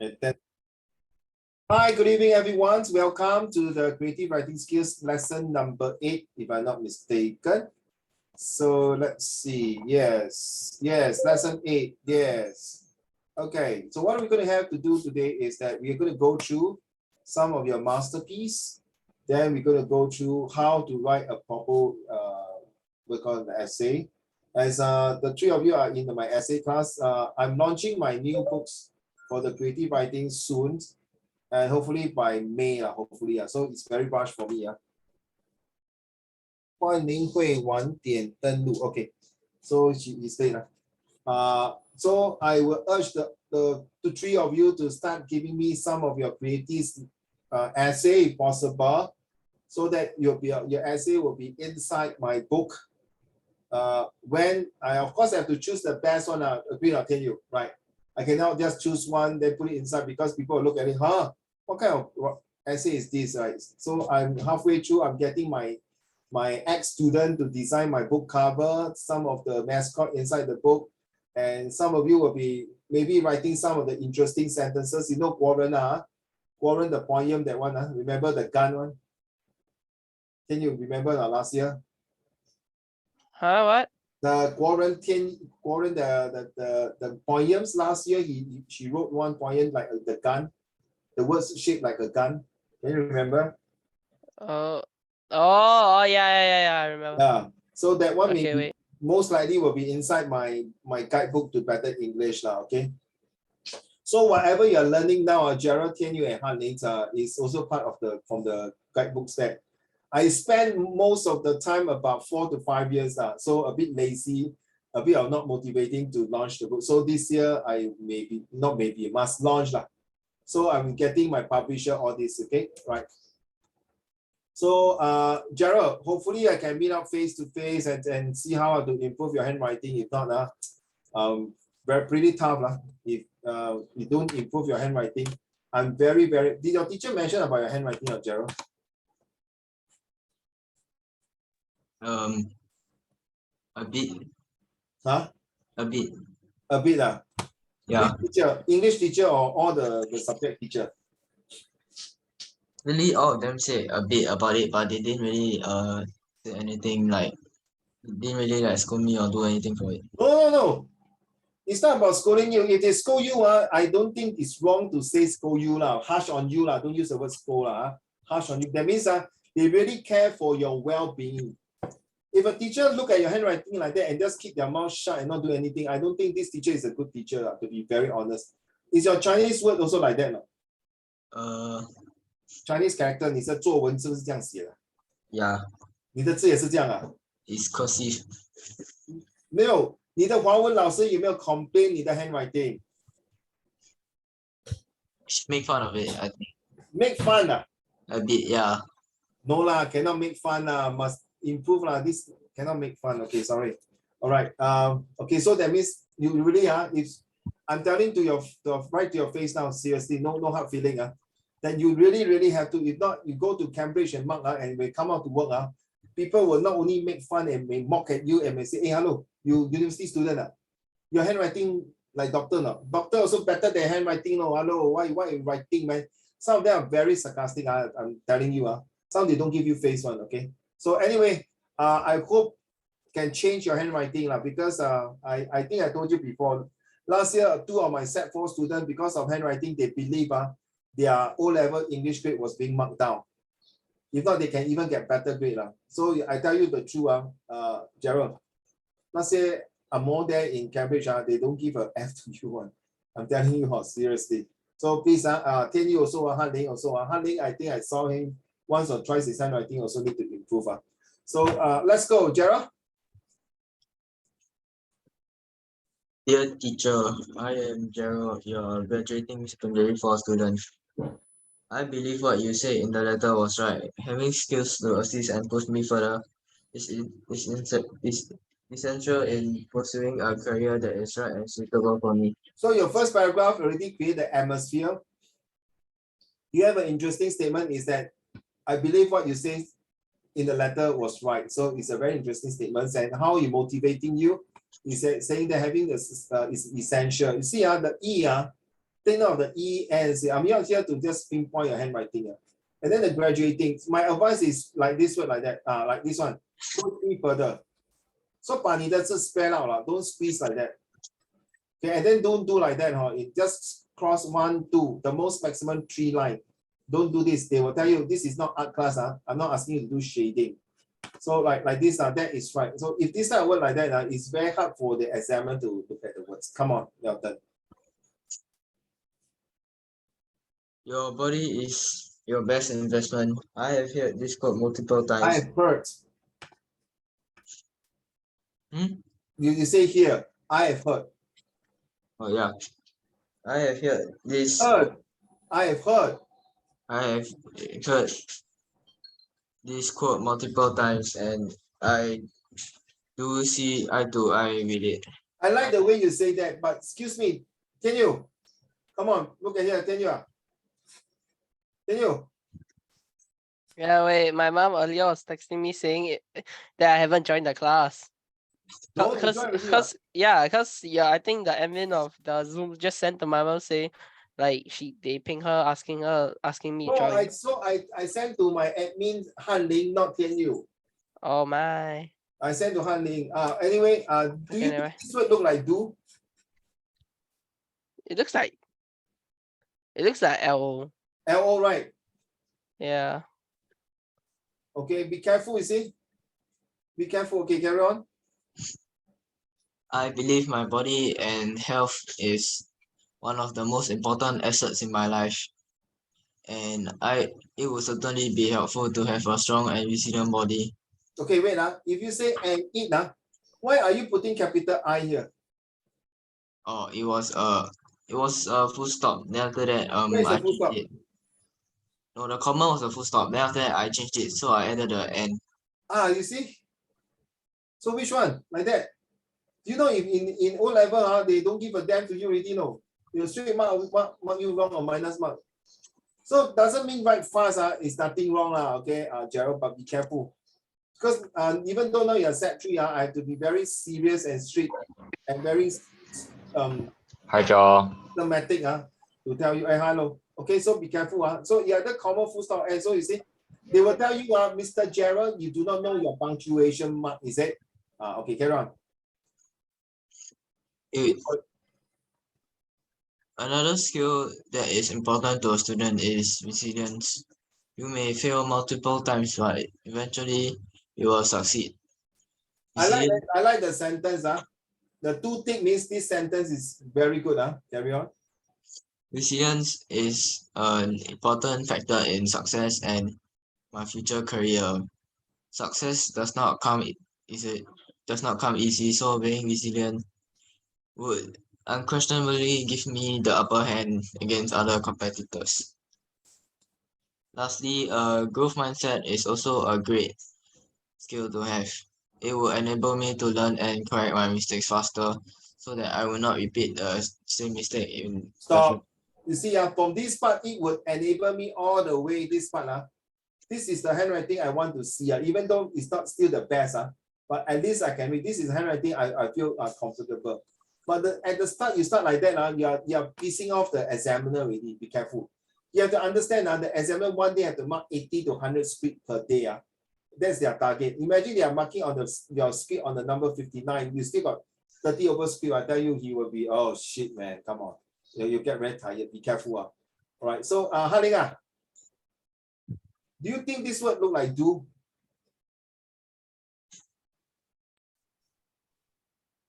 And then, hi, good evening, everyone. Welcome to the Creative Writing Skills lesson number 8, if I'm not mistaken. So let's see. Yes, lesson 8. Yes. Okay, so what we're going to have to do today is that we're going to go through some of your masterpiece. Then we're going to go through how to write a proper we call it essay. As the three of you are in my essay class, I'm launching my new books for the creative writing soon, and hopefully by May, hopefully. So it's very rush for me. 欢迎会晚点登录. Okay, so she said, so I will urge the three of you to start giving me some of your creative essay if possible, so that your essay will be inside my book. When I of course have to choose the best one, agree, I'll tell you, right? I cannot just choose one, then put it inside because people will look at it, what kind of essay is this, right? So I'm halfway through, I'm getting my ex-student to design my book cover, some of the mascot inside the book, and some of you will be maybe writing some of the interesting sentences. You know Warren, Warren the poem, that one, remember the gun one? Can you remember last year? What? The Warren the poems last year, she wrote one poem like the gun, the words shaped like a gun. Can you remember? Oh, yeah, I remember. Yeah. So that one Okay, most likely will be inside my guidebook to better English now. Okay. So whatever you're learning now, Gerald, Tianyu, and Han Ling is also part of from the guidebooks that I spend most of the time, about 4 to 5 years, so a bit lazy, a bit of not motivating to launch the book. So this year I must launch. So I'm getting my publisher all this, okay, right? So Gerald, hopefully I can meet up face to face and see how to improve your handwriting. If not, pretty tough. If you don't improve your handwriting, I'm very. Did your teacher mention about your handwriting, Gerald? A bit. Huh? A bit. A bit, Yeah. Which teacher? English teacher or all the subject teacher? Really, all of them say a bit about it, but they didn't really say anything, like didn't really like scold me or do anything for it. No. It's not about scolding you. If they scold you, I don't think it's wrong to say scold you, harsh on you. Don't use the word scold. Harsh on you. That means they really care for your well-being. If a teacher look at your handwriting like that and just keep their mouth shut and not do anything, I don't think this teacher is a good teacher, to be very honest. Is your Chinese word also like that? Chinese character, 你的作文是不是这样写的？ Yeah. 你的字也是这样It's cursive. 没有，你的华文老师有没有 complain 你的 handwriting？ Make fun of it, I think. Make fun A bit, yeah. No cannot make fun must improve This cannot make fun. Okay, sorry. All right. Okay, so that means you really if I'm telling to right to your face now, seriously, no hard feeling then you really have to. If not, you go to Cambridge and mark and we come out to work people will not only make fun and may mock at you and may say, hey, hello, you university student your handwriting like doctor doctor also better than handwriting hello, why you writing, man? Some of them are very sarcastic. I'm telling you some they don't give you face one. Okay, so anyway, I hope can change your handwriting because I think I told you before, last year 2 of my Set 4 students, because of handwriting, they believe their O-level English grade was being marked down. If not, they can even get better grade So I tell you the truth Gerald, let's say I'm more there in Cambridge they don't give a F to you one. I'm telling you seriously. So please Tianyu also Han Ling also Han Ling, I think I saw him once or twice. His handwriting also need to improve So let's go, Gerald. Dear teacher, I am Gerald, your graduating secondary 4 student. I believe what you said in the letter was right. Having skills to assist and push me further is essential in pursuing a career that is right and suitable for me. So your first paragraph already create the atmosphere. You have an interesting statement is that I believe what you say in the letter was right. So it's a very interesting statement. And how he motivating you is saying that having this is essential. You see, the E take note of the E, N, C. I'm not here to just pinpoint your handwriting. And then the graduating. My advice is like this word, like that. Like this one. Don't squeeze further. So 把你的字 spell out 啦 don't squeeze like that. Okay, and then don't do like that. It just cross 1, 2, the most maximum 3 line. Don't do this. They will tell you this is not art class. I'm not asking you to do shading. So like this, that is right. So if this type of word like that, it's very hard for the examiner to look at the words. Come on, you're done. Your body is your best investment. I have heard this quote multiple times. I have heard. You say here, I have heard. Oh yeah. I have heard this. Heard. I have heard. I have heard this quote multiple times, and I do see eye to eye with it. I like the way you say that, but excuse me, can you? Come on, look at here, can you? Can you? Yeah, wait, my mom earlier was texting me saying that I haven't joined the class. No, Because I think the admin of the Zoom just sent to my mom saying like they ping her asking me join. I sent to my admin Han Ling, not Tian Yu. Oh my. I sent to Han Ling. Anyway, do you think this would look like do? It looks like L. L-O, right? Yeah. Okay, be careful, you see? Be careful. Okay, carry on. I believe my body and health is one of the most important assets in my life. And it would certainly be helpful to have a strong and resilient body. Okay, wait. If you say and it, why are you putting capital I here? Oh, it was a full stop. Then after that, Where is the I full stop? changed it. No, the comma was a full stop. Then after that, I changed it, so I added the N. You see? So which one? Like that? You know, if in O level, they don't give a damn to you already, no. They'll straight mark you wrong or minus mark. So doesn't mean write fast, is nothing wrong, okay, Gerald, but be careful. Because even though now you're set 3, I have to be very serious and strict and very Hi, Joel. systematic to tell you, hey, hello. Okay, so be careful. So yeah, the comma full stop, and so you see, they will tell you, Mr. Gerald, you do not know your punctuation mark, is it? Okay, carry on. Another skill that is important to a student is resilience. You may fail multiple times, but eventually you will succeed. I like the sentence. The 2 tick means this sentence is very good. Carry on. Resilience is an important factor in success and my future career. Success does not come easy, so being resilient would unquestionably give me the upper hand against other competitors. Lastly, a growth mindset is also a great skill to have. It will enable me to learn and correct my mistakes faster so that I will not repeat the same mistake in Stop. You see, from this part, it would enable me all the way this part. This is the handwriting I want to see. Even though it's not still the best, but at least I can read. This is handwriting I feel comfortable. But at the start, you start like that, you're pissing off the examiner already. Be careful. You have to understand the examiner one day have to mark 80 to 100 script per day. That's their target. Imagine they are marking on your script on the number 59. You still got 30 over script. I tell you, he will be, oh shit, man, come on. You get very tired. Be careful. All right. So, Haling, do you think this word look like do?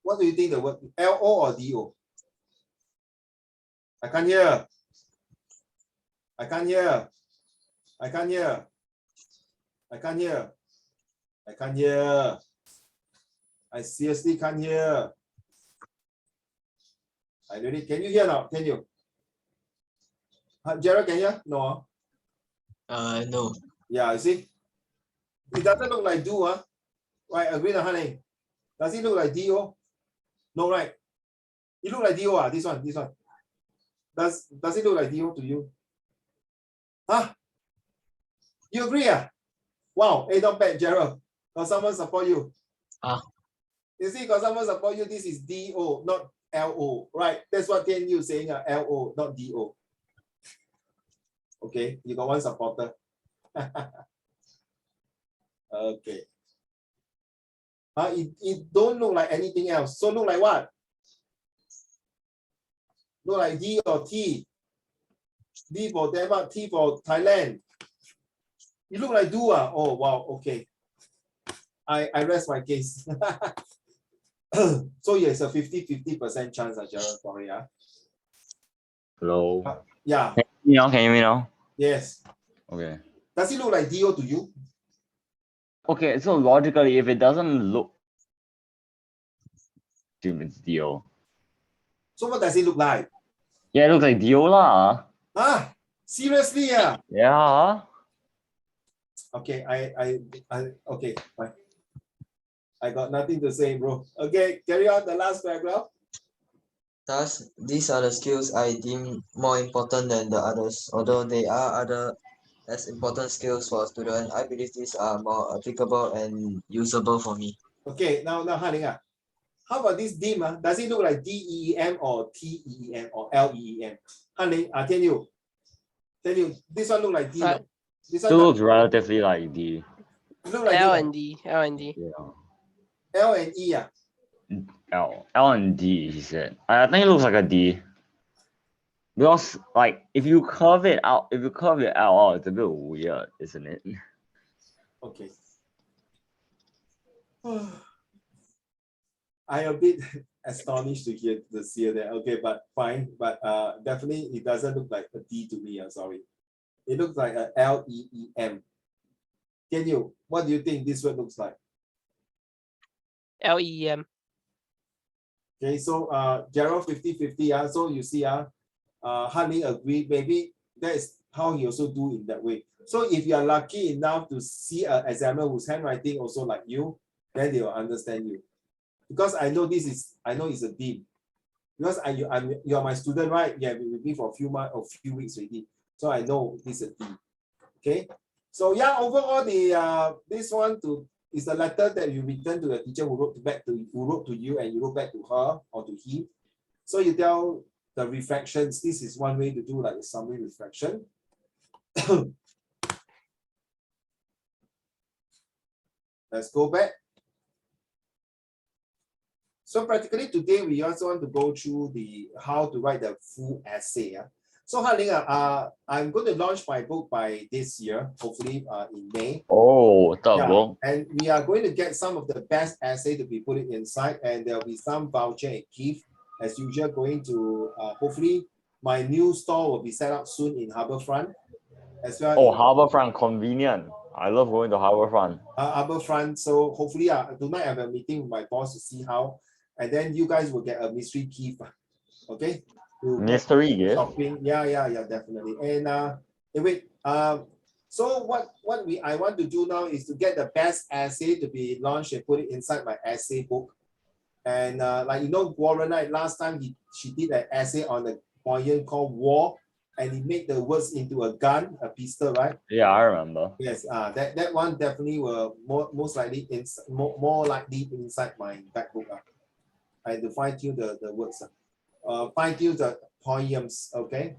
What do you think the word L-O or D-O? I can't hear. I can't hear. I can't hear. I can't hear. I can't hear. I seriously can't hear. Can you hear now? Can you? Gerald, can you hear? No. No. Yeah, you see? It doesn't look like do, right? Agree, honey. Does it look like D-O? No, right? It look like D-O, this one. Does it look like D-O to you? You agree, Wow, hey, not bad, Gerald. Got someone support you. Ah. You see, got someone support you. This is D-O, not LO, right? That's what Tian Yu saying, LO, not DO. Okay, you got one supporter. Okay. It don't look like anything else. So look like what? Look like D or T. D for Denmark, T for Thailand. You look like do. Oh, wow, okay. I rest my case. So yes, a 50% chance, Gerald, sorry. Hello. Yeah. Can you hear me now? Can you hear me now? Yes. Okay. Does it look like DO to you? Okay, so logically, if it doesn't look, it's DO. So what does it look like? Yeah, it looks like DO lah. Ah, seriously, yeah. Yeah. Okay, okay, fine. I got nothing to say, bro. Okay, carry on the last paragraph. Thus, these are the skills I deem more important than the others. Although they are other as important skills for a student, I believe these are more applicable and usable for me. Okay, now Haning, how about this DEEM? Does it look like DEEM or TEEM or LEEM? Haning, Tian Yu, this one look like D. Right. This Still one looks relatively like D. look like L D, and D, L and D. Yeah. L and E. L and D, he said. I think it looks like a D. Because like if you curve it out, it's a bit weird, isn't it? Okay. I am a bit astonished to see that. Okay, but fine. But definitely it doesn't look like a D to me. I'm sorry. It looks like a LEEM. Can you? What do you think this word looks like? LEM. Okay, so Gerald 50-50. So you see, Haning agree. Maybe that is how he also do in that way. So if you are lucky enough to see an examiner whose handwriting also like you, then they will understand you. Because I know it's a dean. Because you are my student, right? You have been with me for a few months or few weeks already. So I know this is a dean. Okay. So yeah, overall this one is a letter that you return to the teacher who wrote to you and you wrote back to her or to him. So you tell the reflections. This is one way to do like a summary reflection. Let's go back. So practically today we also want to go through how to write the full essay. So Haning, I'm going to launch my book by this year, hopefully in May. Oh, yeah, and we are going to get some of the best essay to be put inside, and there'll be some voucher and gift as usual. Going to hopefully my new store will be set up soon in Harbourfront as well. Oh, Harbourfront, convenient. I love going to Harbourfront. Harbourfront. So hopefully, tonight I have a meeting with my boss to see how, and then you guys will get a mystery gift. Okay. Mystery gift. Shopping. Yeah, definitely. And wait. So what I want to do now is to get the best essay to be launched and put it inside my essay book. And like Warren, last time she did an essay on the poem called War, and he made the words into a gun, a pistol, right? Yeah, I remember. Yes, that one definitely will most likely more likely inside my back book. I had to fine tune the words, fine tune the poems. Okay.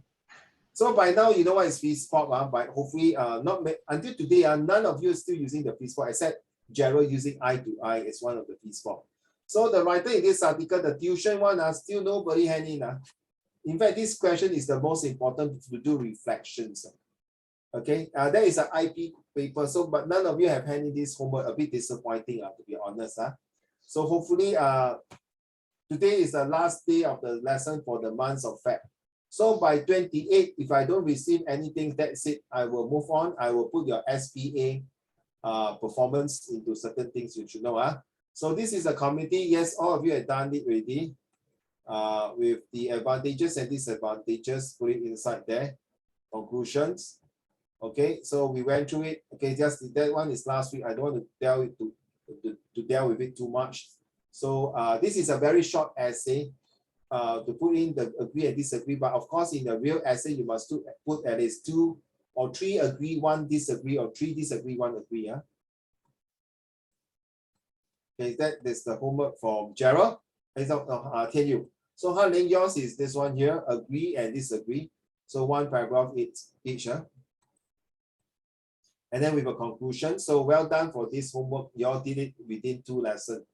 So by now you know what is FeedSpot, but hopefully not until today none of you are still using the FeedSpot except Gerald using eye to eye as one of the FeedSpot. So the writer in this article, the tuition one, still nobody hand in. In fact, this question is the most important to do reflections. Okay, that is an IP paper. So, but none of you have hand in this homework. A bit disappointing, to be honest. So hopefully, today is the last day of the lesson for the month of Feb. So by 28, if I don't receive anything, that's it. I will move on. I will put your SPA performance into certain things you should know. So this is a committee. Yes, all of you have done it already. With the advantages and disadvantages, put it inside there. Conclusions. Okay, so we went through it. Okay, just that one is last week. I don't want to deal with it too much. So this is a very short essay to put in the agree and disagree. But of course, in the real essay, you must put at least 2 or 3 agree, 1 disagree, or 3 disagree, 1 agree. Okay, that is the homework from Gerald. Tian Yu. So Hanling, yours is this one here, agree and disagree. So one paragraph each. And then with a conclusion. So well done for this homework. You all did it within 2 lessons.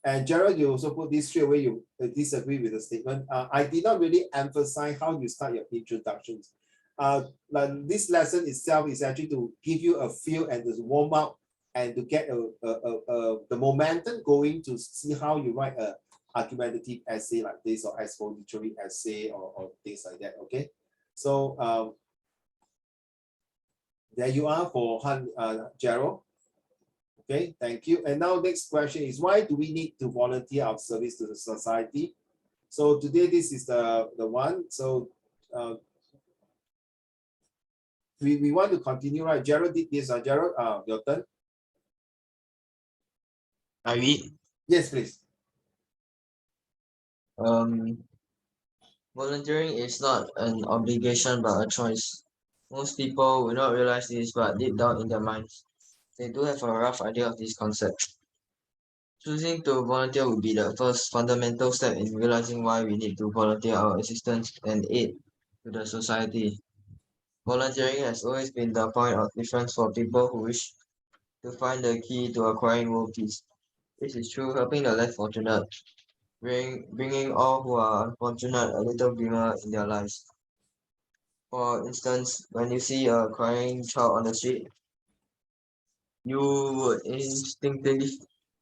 And Gerald, you also put this straight away, you disagree with the statement. I did not really emphasize how you start your introductions. Like this lesson itself is actually to give you a feel and to warm up and to get the momentum going to see how you write a argumentative essay like this or expository essay or things like that, okay? So there you are for Gerald. Okay, thank you. And now next question is, why do we need to volunteer our service to the society? So today this is the one. So we want to continue, right? Gerald did this. Gerald, your turn. I read. Yes, please. Volunteering is not an obligation but a choice. Most people will not realize this, but deep down in their minds, they do have a rough idea of this concept. Choosing to volunteer would be the first fundamental step in realizing why we need to volunteer our assistance and aid to the society. Volunteering has always been the point of difference for people who wish to find the key to acquiring world peace. This is true, helping the less fortunate, bringing all who are unfortunate a little glimmer in their lives. For instance, when you see a crying child on the street, you would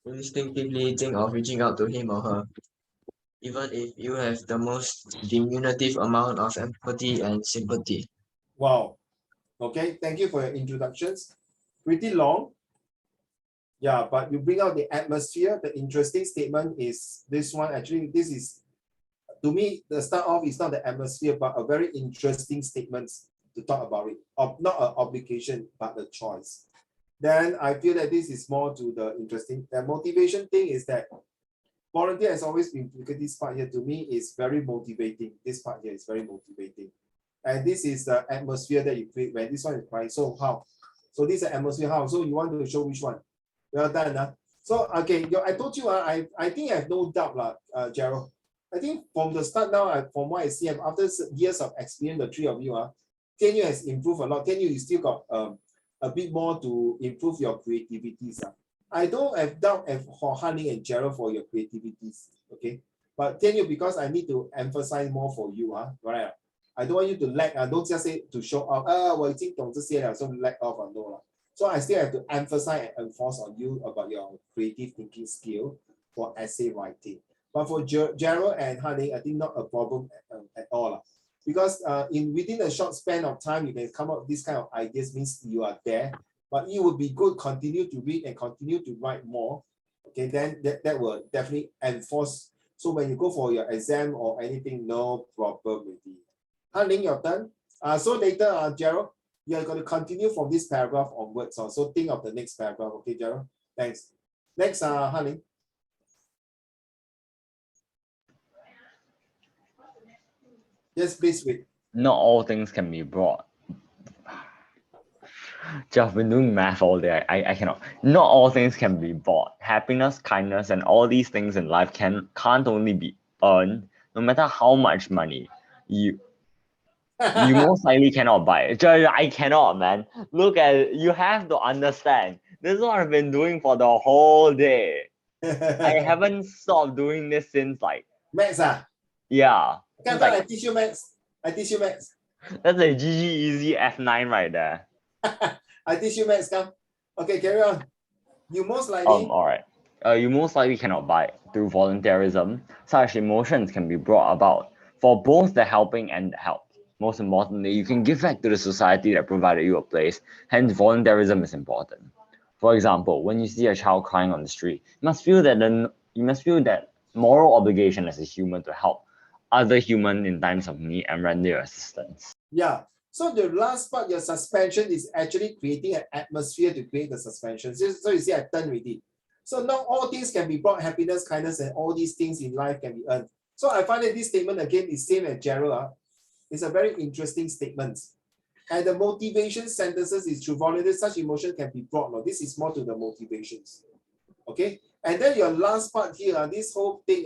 instinctively think of reaching out to him or her, even if you have the most diminutive amount of empathy and sympathy. Wow. Okay, thank you for your introductions. Pretty long. Yeah, but you bring out the atmosphere. The interesting statement is this one. Actually, this is, to me, the start off is not the atmosphere, but a very interesting statement to talk about it. Not an obligation, but a choice. Then I feel that this is more to the interesting. The motivation thing is that volunteer has always been, look at this part here, to me is very motivating. This part here is very motivating. And this is the atmosphere that you create when this one is crying. So how? So this is the atmosphere how? So you want to show which one? Well done. So okay, I told you, I think I have no doubt, Gerald. I think from the start now, from what I see, after years of experience, the three of you, Tenyu has improved a lot. Tenyu, you still got a bit more to improve your creativities. I don't have doubt for Hanling and Gerald for your creativities, okay? But Tenyu, because I need to emphasize more for you, right? I don't want you to lack, don't just say to show off, 我已经懂这些了, so lack off or no. So I still have to emphasize and enforce on you about your creative thinking skill for essay writing. But for Gerald and Hanling, I think not a problem at all. Because within a short span of time, you can come up with this kind of ideas, means you are there. But it would be good, continue to read and continue to write more. Okay, then that will definitely enforce. So when you go for your exam or anything, no problem with it. Hanling, your turn. So later, Gerald, you're going to continue from this paragraph onwards. So think of the next paragraph. Okay, Gerald? Thanks. Next, Hanling. Yes, please wait. Not all things can be brought. I've been doing math all day. I cannot. Not all things can be bought. Happiness, kindness, and all these things in life can't only be earned. No matter how much money you most likely cannot buy it. I cannot, man. Look at it. You have to understand. This is what I've been doing for the whole day. I haven't stopped doing this since like Maths, yeah. Come, I teach you maths. I teach you maths. That's a GG easy F9 right there. I teach you maths, come. Okay, carry on. You most likely. All right. You most likely cannot buy it. Through volunteerism, such emotions can be brought about for both the helping and the helped. Most importantly, you can give back to the society that provided you a place. Hence, volunteerism is important. For example, when you see a child crying on the street, you must feel that moral obligation as a human to help other human in times of need and render assistance. Yeah. So the last part, your suspension is actually creating an atmosphere to create the suspension. So you see, I done with it. So not all things can be brought, happiness, kindness, and all these things in life can be earned. So I find that this statement again is same as Gerald. It's a very interesting statement. And the motivation sentences is through volunteer, such emotion can be brought. No, this is more to the motivations. Okay. And then your last part here, this whole thing,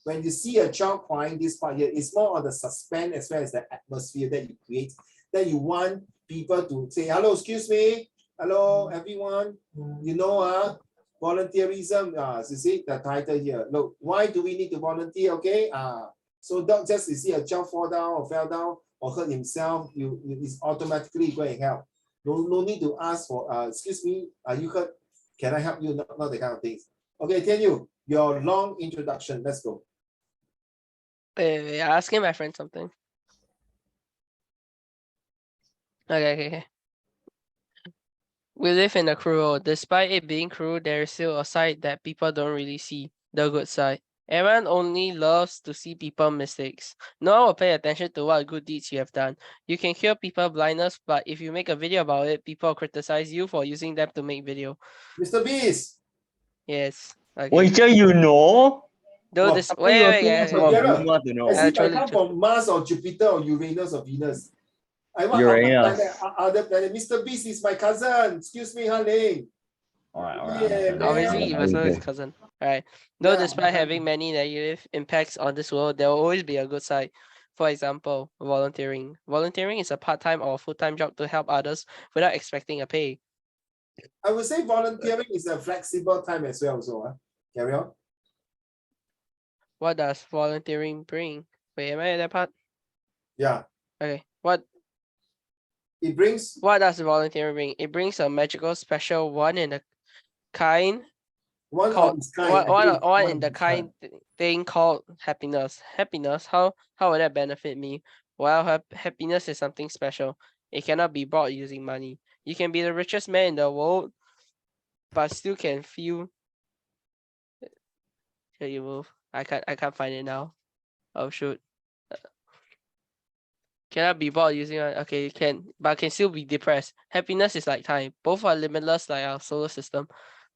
when you see a child crying, this part here is more on the suspense as well as the atmosphere that you create, that you want people to say, hello, excuse me, hello, everyone, you know, volunteerism, you see the title here. Look, why do we need to volunteer? Okay, so don't just you see a child fall down or fell down or hurt himself, you is automatically go and help. No need to ask for excuse me, are you hurt? Can I help you? Not the kind of things. Okay, tell you your long introduction. Let's go. Wait, asking my friend something. Okay. We live in a cruel. Despite it being cruel, there is still a side that people don't really see, the good side. Everyone only loves to see people mistakes. No one will pay attention to what good deeds you have done. You can cure people blindness, but if you make a video about it, people criticize you for using them to make video. Mr. Beast. Yes. Okay. Wait, you know? Though this wait, Gerald, Rumor to know. as if I Truly, come from Mars or Jupiter or Uranus or Venus. I want Uranus. other planet. Mr. Beast is my cousin. Excuse me, honey. Alright. Yeah, man. obviously he must know his cousin. Alright. Though Yeah. despite having many negative impacts on this world, there will always be a good side. For example, volunteering. Volunteering is a part-time or full-time job to help others without expecting a pay. I would say volunteering is a flexible time as well. So, carry on. What does volunteering bring? Wait, am I at that part? Yeah, Okay. What it brings does volunteering bring? It brings a magical, special, one in a kind one called of its kind. one in the kind thing called happiness. Happiness, how would that benefit me? Well, happiness is something special. It cannot be bought using money. You can be the richest man in the world, but still can feel. Here you move. I can't find it now. Oh shoot. Cannot be bought using okay, you can, but can still be depressed. Happiness is like time. Both are limitless like our solar system.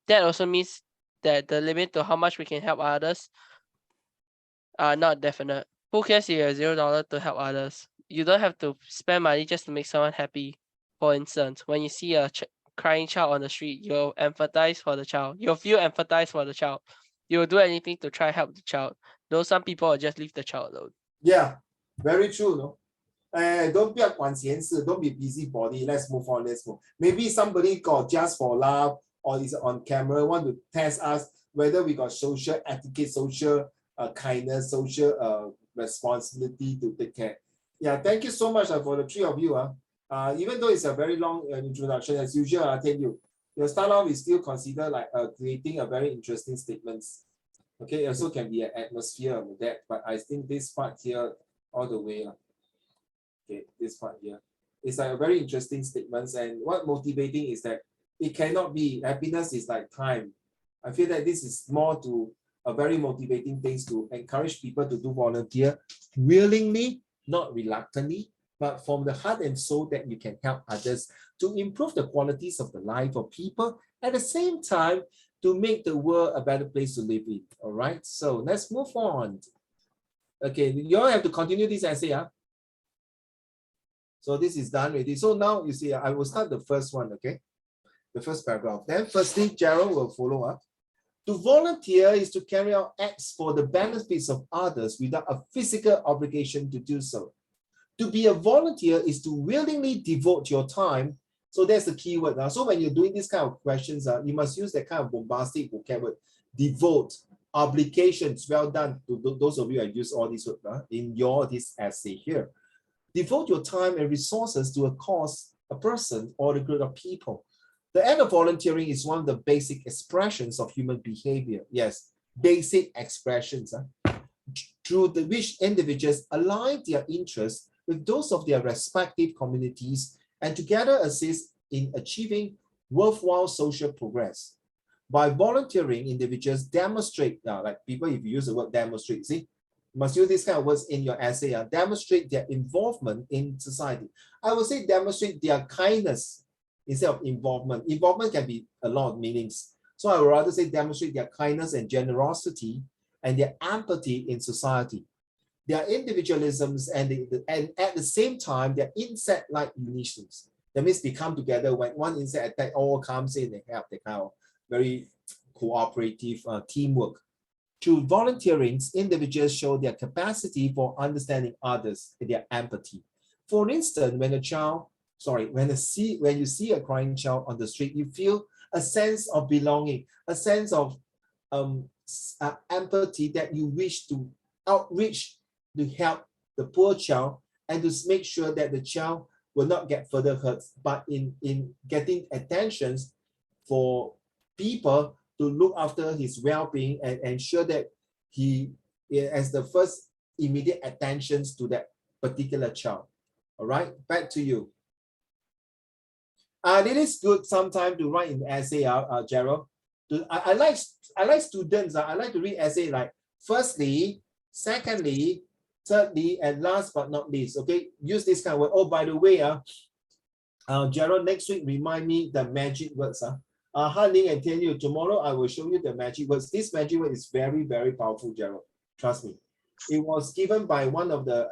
That also means that the limit to how much we can help others are not definite. Who cares if you have $0 to help others? You don't have to spend money just to make someone happy. For instance, when you see a crying child on the street, you'll empathize for the child. You'll feel empathize for the child. You'll do anything to try help the child. Though some people will just leave the child alone. Yeah, very true. No, don't be a 管闲事, don't be busybody. Let's move on. Maybe somebody got just for love or is on camera want to test us whether we got social etiquette, social kindness, social responsibility to take care. Yeah, thank you so much for the three of you. Even though it's a very long introduction, as usual, I tell you, your start off is still considered like creating a very interesting statements. Okay, it also can be an atmosphere of that, but I think this part here all the way. Okay, this part here. It's like a very interesting statements, and what motivating is that it cannot be happiness is like time. I feel that this is more to a very motivating things to encourage people to do volunteer willingly, not reluctantly, but from the heart and soul that you can help others to improve the qualities of the life of people at the same time to make the world a better place to live in. All right, so let's move on. Okay, you all have to continue this essay. So this is done already. So now you see, I will start the first one, okay? The first paragraph. Then firstly, Gerald will follow up. To volunteer is to carry out acts for the benefits of others without a physical obligation to do so. To be a volunteer is to willingly devote your time. So that's the key word. So when you're doing this kind of questions, you must use that kind of bombastic vocabulary. Devote, obligations, well done to those of you who use all these words in this essay here. Devote your time and resources to a cause, a person, or a group of people. The act of volunteering is one of the basic expressions of human behavior. Yes, basic expressions through which individuals align their interests with those of their respective communities and together assist in achieving worthwhile social progress. By volunteering, individuals demonstrate, like people, if you use the word demonstrate, see, you must use these kind of words in your essay, demonstrate their involvement in society. I would say demonstrate their kindness instead of involvement. Involvement can be a lot of meanings. So I would rather say demonstrate their kindness and generosity and their empathy in society. Their individualisms and at the same time, their insect-like uniqueness. That means they come together when one insect attack, all comes in and help. They kind of very cooperative teamwork. Through volunteering, individuals show their capacity for understanding others and their empathy. For instance, when you see a crying child on the street, you feel a sense of belonging, a sense of empathy that you wish to outreach to help the poor child and to make sure that the child will not get further hurt, but in getting attentions for people to look after his well-being and ensure that he has the first immediate attentions to that particular child. All right, back to you. It is good sometimes to write an essay, Gerald. I like students. I like to read essay like firstly, secondly, thirdly, and last but not least. Okay, use this kind of word. Oh, by the way, Gerald, next week remind me the magic words. Han Ling and Tian Yu, tomorrow I will show you the magic words. This magic word is very, very powerful, Gerald. Trust me. It was given by one of the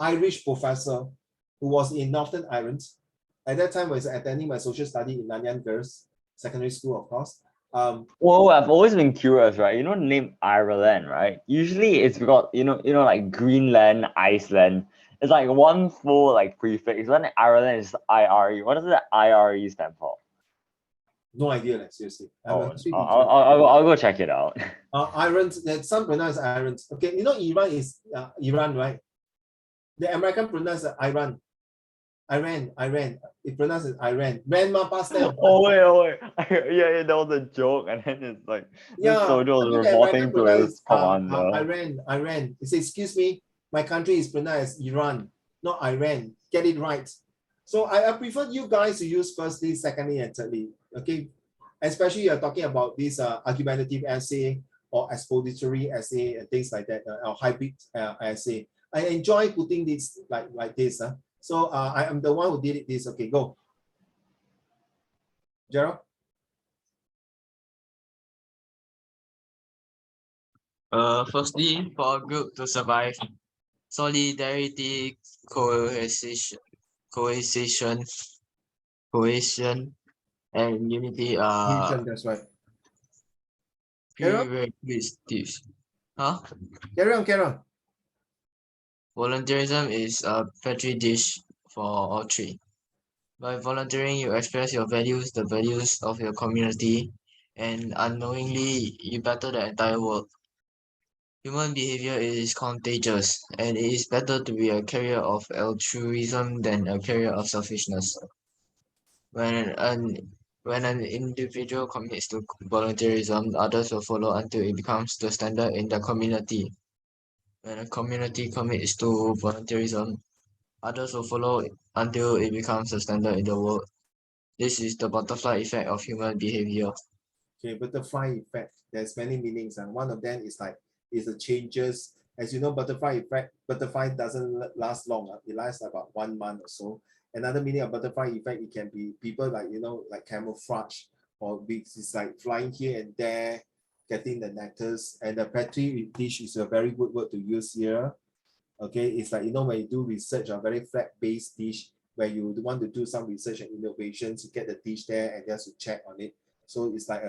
Irish professor who was in Northern Ireland. At that time, I was attending my social study in Nanyang Girls Secondary School, of course. Well, I've always been curious, right? You know the name Ireland, right? Usually it's got, like Greenland, Iceland. It's like one full like prefix. Then Ireland is IRE. What does the IRE stand for? No idea, like, seriously. I'll go check it out. Ireland, some pronounce Ireland. Okay, you know Iran is Iran, right? The American pronounce Iran. Iran. It pronounces Iran. Grandma past tense. Oh wait. Yeah, that was a joke, and then it's like this soldier was reporting to his commander. Iran. He says, excuse me, my country is pronounced Iran, not Iran. Get it right. So I prefer you guys to use firstly, secondly, and thirdly. Okay, especially you're talking about this argumentative essay or expository essay and things like that, or hybrid essay. I enjoy putting this like this. So I am the one who did this. Okay, go. Gerald? Firstly, for a group to survive, solidarity, cohesion, and unity are That's right. prerequisites. Carry on. Volunteerism is a petri dish for all three. By volunteering, you express your values, the values of your community, and unknowingly, you better the entire world. Human behavior is contagious, and it is better to be a carrier of altruism than a carrier of selfishness. When an individual commits to volunteerism, others will follow until it becomes the standard in the community. When a community commits to volunteerism, others will follow until it becomes the standard in the world. This is the butterfly effect of human behavior. Okay, butterfly effect. There's many meanings, and one of them is the changes. As you know, butterfly effect. Butterfly doesn't last long. It lasts about 1 month or so. Another meaning of butterfly effect, it can be people like camouflage, or it's like flying here and there, getting the nectars. And the petri dish is a very good word to use here. Okay, it's like, when you do research, a very flat-based dish where you want to do some research and innovations, you get the dish there and just to check on it. So it's like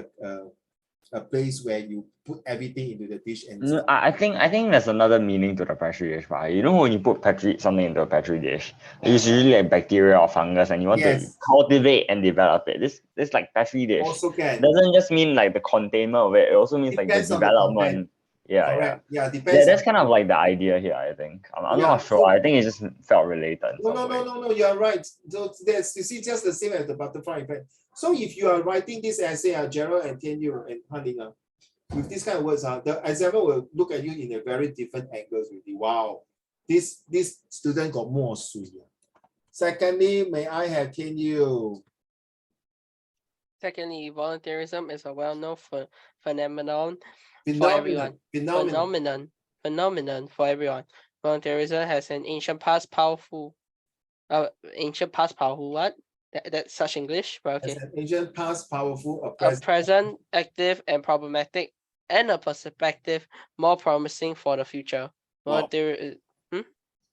a place where you put everything into the dish and No, I think there's another meaning to the petri dish, right? You know, when you put something into a petri dish, it's usually like bacteria or fungus, and you want to cultivate and develop it. This like petri dish also doesn't just mean like the containment of it. It also means like the development. Depends. Yeah, that's kind of like the idea here, I think. I'm not sure. So, I think it just felt related. No, you're right. So there's, you see, just the same as the butterfly effect. So if you are writing this essay, Gerald and Tian Yu and Han Ling, with these kind of words, the examiner will look at you in a very different angles with you. Wow, this student got more sweet. Secondly, may I have Tian Yu? Secondly, volunteerism is a well-known phenomenon for everyone. Phenomenon for everyone. Volunteerism has an ancient past powerful. What? That's such English, but okay. An ancient past powerful, a present active and problematic, and a perspective more promising for the future. Wow.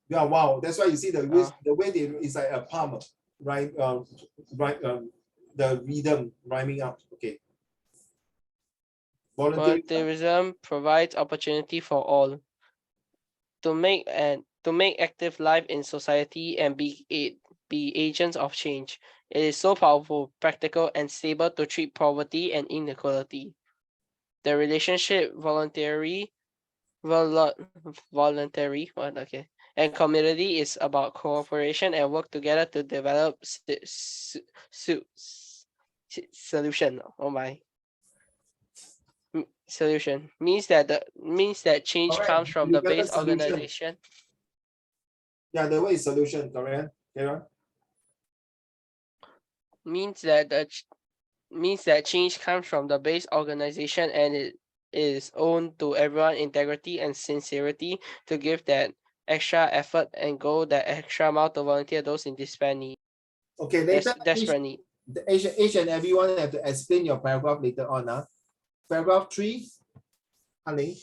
Yeah, wow. That's why you see the way it's like a palm, right? The rhythm rhyming up. Okay. Volunteerism. Volunteerism provides opportunity for all to make active life in society and be agents of change. It is so powerful, practical, and stable to treat poverty and inequality. The relationship voluntary and community is about cooperation and work together to develop solution. Oh my. Solution means that change Correct. comes from You the got the base solution. organization. Yeah, the word is solution, correct? Kara? Means that change comes from the base organization and it is owned to everyone integrity and sincerity to give that extra effort and go that extra mile to volunteer those in despair need. Okay, later Desperate need. each and everyone have to explain your paragraph later on. Paragraph 3, Hanling.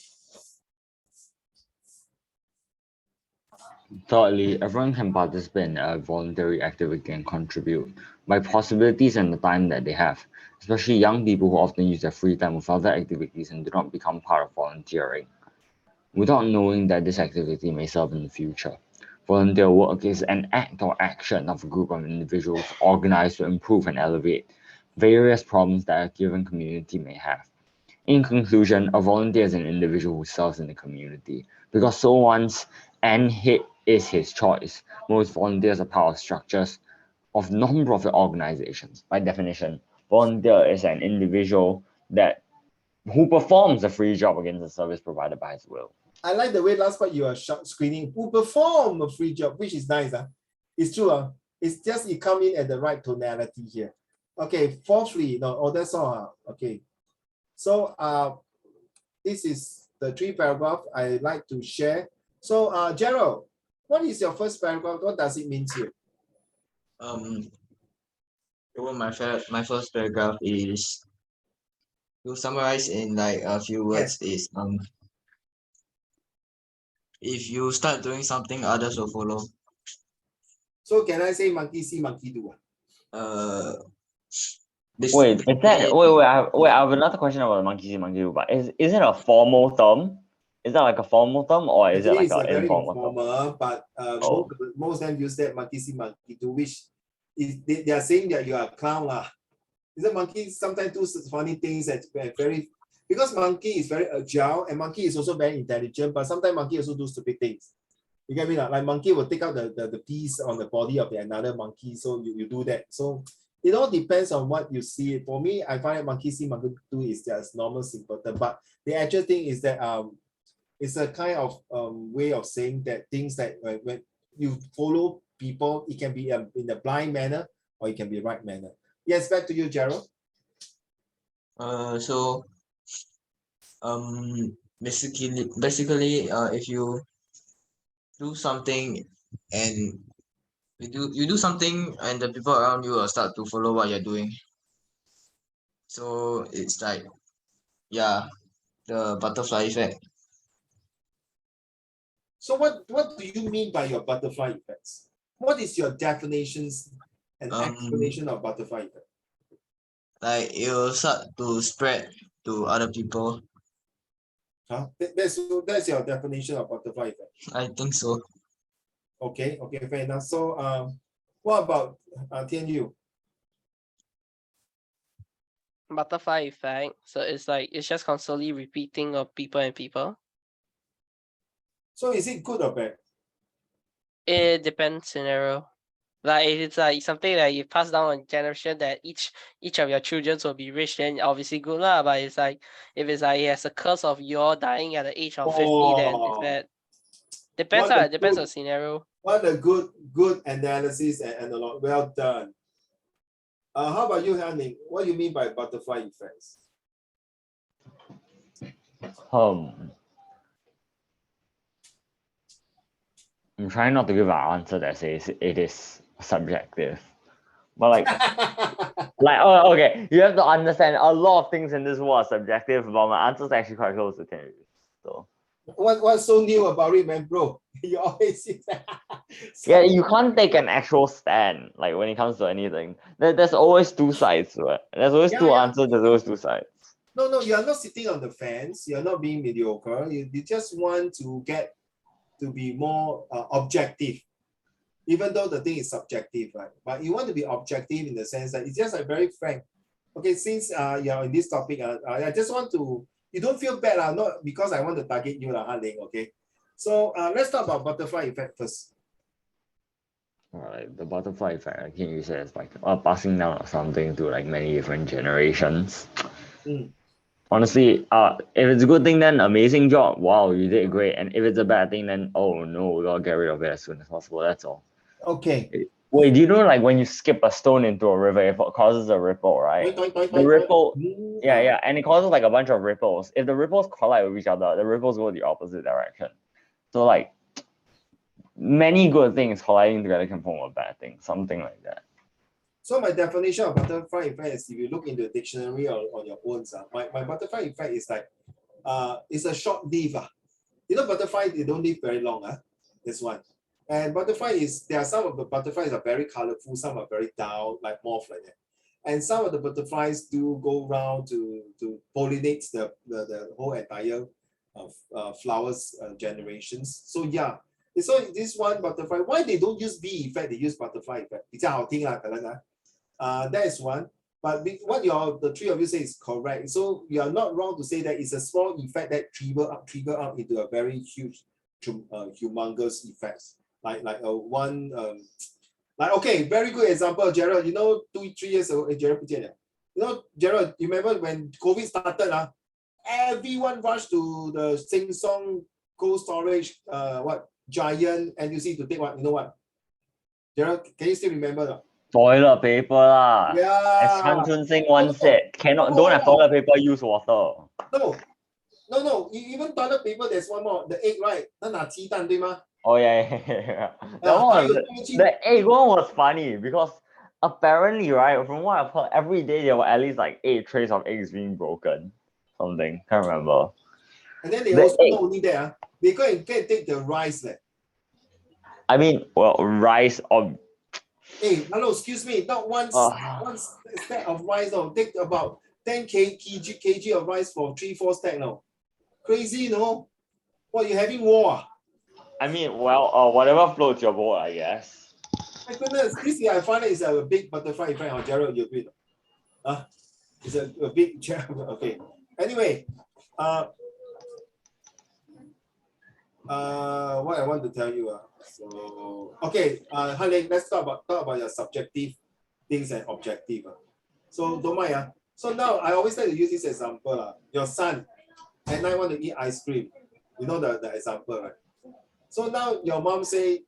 Thirdly, everyone can participate in a voluntary activity and contribute by possibilities and the time that they have, especially young people who often use their free time with other activities and do not become part of volunteering, without knowing that this activity may serve in the future. Volunteer work is an act or action of a group of individuals organized to improve and elevate various problems that a given community may have. In conclusion, a volunteer is an individual who serves in the community because so wants and it is his choice. Most volunteers are part of structures of non-profit organizations. By definition, volunteer is an individual who performs a free job against a service provided by his will. I like the way last part you are screening who perform a free job, which is nice. It's true. It's just you come in at the right tonality here. Okay, fourthly, that's all. Okay. So this is the 3 paragraph I like to share. So Gerald, what is your first paragraph? What does it mean to you? My first paragraph is to summarize in like a few words is if you start doing something, others will follow. So can I say monkey see, monkey do? Wait, is that wait, I have another question about the monkey see, monkey do, but is it a formal term? Is that like a formal term or is Actually, it like an informal term? But most of them use that monkey see, monkey do, which is they are saying that you are a clown. Is a monkey sometimes do funny things that very, because monkey is very agile and monkey is also very intelligent, but sometimes monkey also do stupid things. You get me? Like monkey will take out the piece on the body of another monkey, so you do that. So it all depends on what you see. For me, I find that monkey see, monkey do is just normal, simple term. But the actual thing is that it's a kind of way of saying that things that when you follow people, it can be in a blind manner or it can be right manner. Yes, back to you, Gerald. Basically, if you do something and you do something and the people around you will start to follow what you're doing. So it's like, yeah, the butterfly effect. So what do you mean by your butterfly effects? What is your definitions and explanation of butterfly effect? Like it will start to spread to other people. That's your definition of butterfly effect. I think so. Okay, fair enough. So what about TNU? Butterfly effect. So it's just constantly repeating of people and people. So is it good or bad? It depends scenario. Like if it's like something that you pass down on generation that each of your children will be rich, then obviously good lah. But it's like if it's like it has a curse of you're dying at the age of 50, then it's bad. Depends lah. Depends on scenario. What a good analysis and analog. Well done. How about you, Hanning? What do you mean by butterfly effects? I'm trying not to give an answer that says it is subjective. But okay, you have to understand a lot of things in this world are subjective, but my answer is actually quite close to 10. So what's so new about it, man, bro? You always say that. Yeah, you can't take an actual stand like when it comes to anything. There's always two sides to it. There's always two answers, there's always two sides. No, you are not sitting on the fence. You're not being mediocre. You just want to get to be more objective, even though the thing is subjective, right? But you want to be objective in the sense that it's just like very frank. Okay, since you're in this topic, I just want to, you don't feel bad, not because I want to target you, Ling, okay? So let's talk about butterfly effect first. Alright, the butterfly effect, I can use it as like passing down of something to like many different generations. Mm. Honestly, if it's a good thing, then amazing job. Wow, you did great. And if it's a bad thing, then oh no, we gotta get rid of it as soon as possible. That's all. Okay. Wait, do you know like when you skip a stone into a river, it causes a ripple, right? The ripple, yeah, and it causes like a bunch of ripples. If the ripples collide with each other, the ripples go the opposite direction. So like many good things colliding together can form a bad thing, something like that. So my definition of butterfly effect is, if you look into the dictionary or on your own, my butterfly effect is like, it's a short live. You know, butterfly, they don't live very long. This one. And butterfly is, there are some of the butterflies are very colorful, some are very dull, like moth like that. And some of the butterflies do go around to pollinate the whole entire flowers generations. So yeah, so this one butterfly, why they don't use bee effect, they use butterfly effect. 比较好听啦，可能啊。That is one. But what the three of you say is correct. So you are not wrong to say that it's a small effect that trigger up into a very huge, humongous effects. Like one like, okay, very good example, Gerald. You know, 2-3 years ago, Gerald 不见了. You know, Gerald, you remember when COVID started, everyone rushed to the Samsung cold storage, Giant NUC to take what? You know what? Gerald, can you still remember that? Toilet paper lah. Yeah. As Chan Chun Sing once said, don't have toilet paper, use water. No. Even toilet paper, there's one more. The egg, right? 那拿鸡蛋，对吗？ Oh yeah. The egg one was funny because apparently, right, from what I've heard, every day there were at least like 8 trays of eggs being broken. Something, can't remember. And then they also not only that, they go and take the rice. I mean, well, rice or hey, hello, excuse me, not one stack of rice, no. Take about 10 kg of rice for 3-4 stack now. Crazy, no? What, you having war? I mean, well, whatever floats your boat, I guess. My goodness, this year I find it's a big butterfly effect. Gerald, you agree? It's a big okay. Anyway, what I want to tell you. So okay, Hanling, let's talk about your subjective things and objective. So don't mind. So now I always like to use this example. Your son at night want to eat ice cream. You know the example, right? So now your mom say,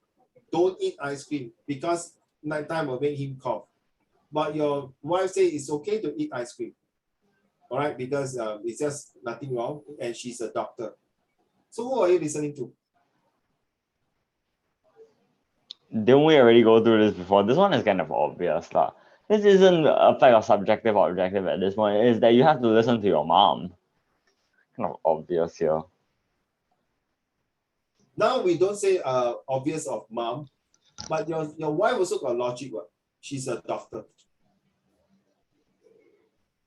don't eat ice cream because nighttime will make him cough. But your wife say it's okay to eat ice cream. All right, because it's just nothing wrong and she's a doctor. So who are you listening to? Didn't we already go through this before? This one is kind of obvious. This isn't a fact of subjective or objective at this point. It's that you have to listen to your mom. Kind of obvious here. Now we don't say obvious of mom, but your wife also got logic. What? She's a doctor.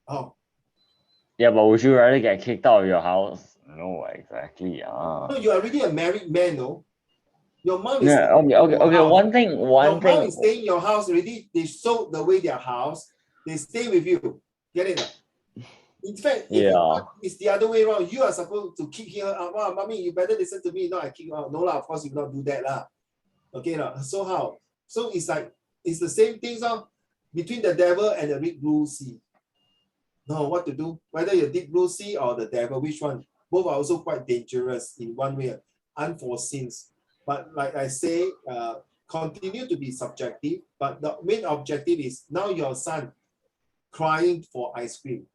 Oh. Yeah, but would you rather get kicked out of your house? No, exactly. No, you're already a married man, no? Your mom is okay. One thing. Your mom is staying in your house already. They sold away their house. They stay with you. Get it? In fact, it's the other way around. You are supposed to kick her out. Wow, mommy, you better listen to me. No, I kick you out. No, of course you will not do that. Okay, so how? So it's like, it's the same thing between the devil and the deep blue sea. No, what to do? Whether you're deep blue sea or the devil, which one? Both are also quite dangerous in one way, unforeseen. But like I say, continue to be subjective. But the main objective is now your son crying for ice cream.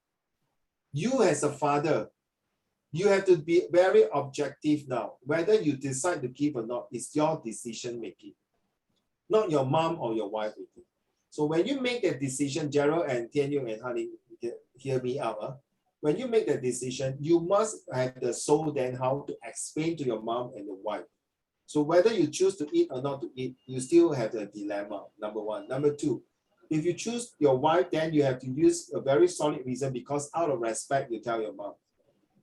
You as a father, you have to be very objective now. Whether you decide to give or not, it's your decision making, not your mom or your wife making. So when you make that decision, Gerald and Tianyu and Honey, hear me out. When you make that decision, you must have the soul then how to explain to your mom and your wife. So whether you choose to eat or not to eat, you still have the dilemma, number one. Number two, If you choose your wife, then you have to use a very solid reason because out of respect, you tell your mom.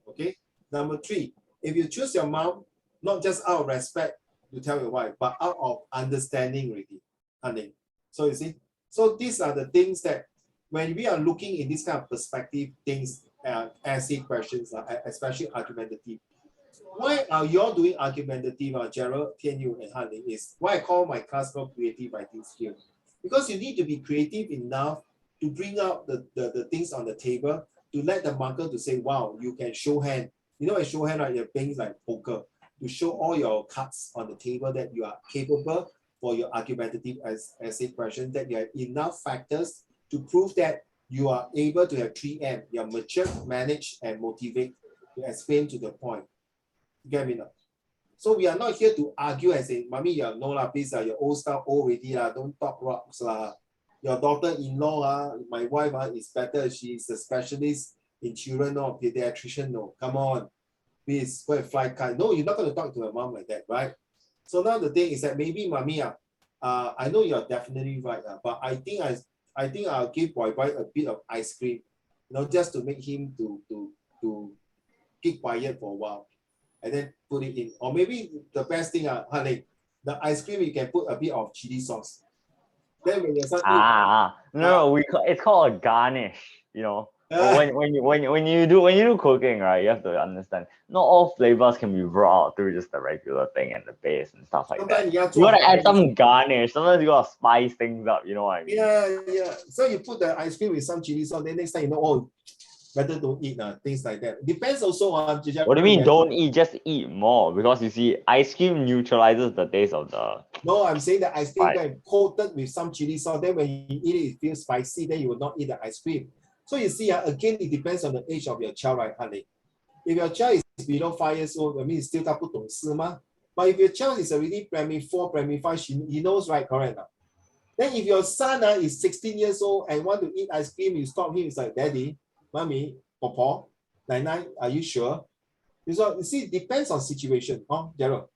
Okay. Number 3, if you choose your mom, not just out of respect, you tell your wife, but out of understanding already, honey. So you see, so these are the things that when we are looking in this kind of perspective, things, essay questions, especially argumentative. Why are you all doing argumentative, Gerald, Tianyu, and Hanling, is why I call my class called creative writing skill. Because you need to be creative enough to bring out the things on the table, to let the marker to say, wow, you can show hand. You know, a show hand, right? You're playing like poker, to show all your cards on the table that you are capable for your argumentative essay question, that you have enough factors to prove that you are able to have 3M. You're mature, manage, and motivate to explain to the point. You get me now? So we are not here to argue and say, Mommy, you no lah, please, your old stuff old already lah, don't talk rocks lah. Your daughter-in-law, my wife is better. She's a specialist in children, no, pediatrician, no. Come on, please go and fly kite. No, you're not going to talk to your mom like that, right? So now the thing is that maybe, Mommy, I know you're definitely right, but I think I'll give Boy a bit of ice cream, you know, just to make him to keep quiet for a while. And then put it in. Or maybe the best thing, honey, the ice cream, you can put a bit of chili sauce. Then when your son it's called a garnish, you know. When you do cooking, right, you have to understand not all flavors can be brought out through just the regular thing and the base and stuff like that. You gotta add some garnish. Sometimes you gotta spice things up, you know what I mean? Yeah. So you put the ice cream with some chili sauce, then next time you know, oh, better don't eat, things like that. Depends also on. What do you mean don't eat? Just eat more, because you see, ice cream neutralizes the taste of the. No, I'm saying that ice cream right, coated with some chili sauce. Then when you eat it, it feels spicy. Then you will not eat the ice cream. So you see, again, it depends on the age of your child, right, honey? If your child is below 5 years old, I mean, it's still 他不懂事嘛. But if your child is already primary 4, primary 5, he knows, right, correct? Then if your son is 16 years old and want to eat ice cream, you stop him. It's like, Daddy, Mommy, Papa, Nai, are you sure? You see, it depends on situation, Gerald.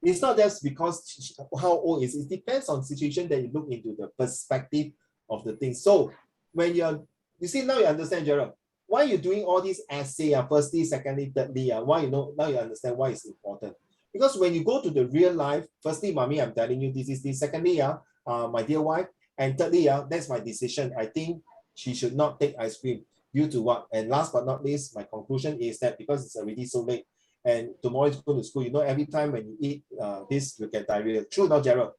It's not just because how old is it. It depends on situation that you look into the perspective of the thing. So when you see, now you understand, Gerald, why you're doing all these essay, firstly, secondly, thirdly, why now you understand why it's important. Because when you go to the real life, firstly, Mommy, I'm telling you this is this. Secondly, my dear wife, and thirdly, that's my decision. I think she should not take ice cream due to what? And last but not least, my conclusion is that because it's already so late and tomorrow is going to school, you know, every time when you eat this, you get diarrhea. True, not Gerald.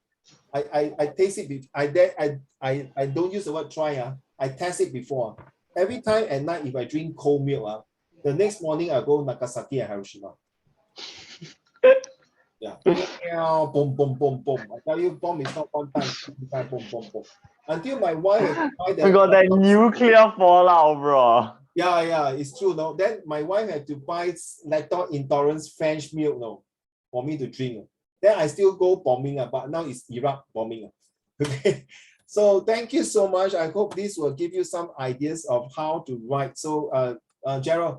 I taste it. I don't use the word try. I test it before. Every time at night, if I drink cold milk, the next morning I go Nagasaki and Hiroshima. Yeah. Boom, boom, boom, boom. I tell you, bomb is not one time, boom, boom, boom. Until my wife buy that. We got that nuclear fallout, bro. Yeah, it's true. No, then my wife had to buy lactose intolerant French milk, for me to drink. Then I still go bombing, but now it's Iraq bombing. Okay. So thank you so much. I hope this will give you some ideas of how to write. So Gerald,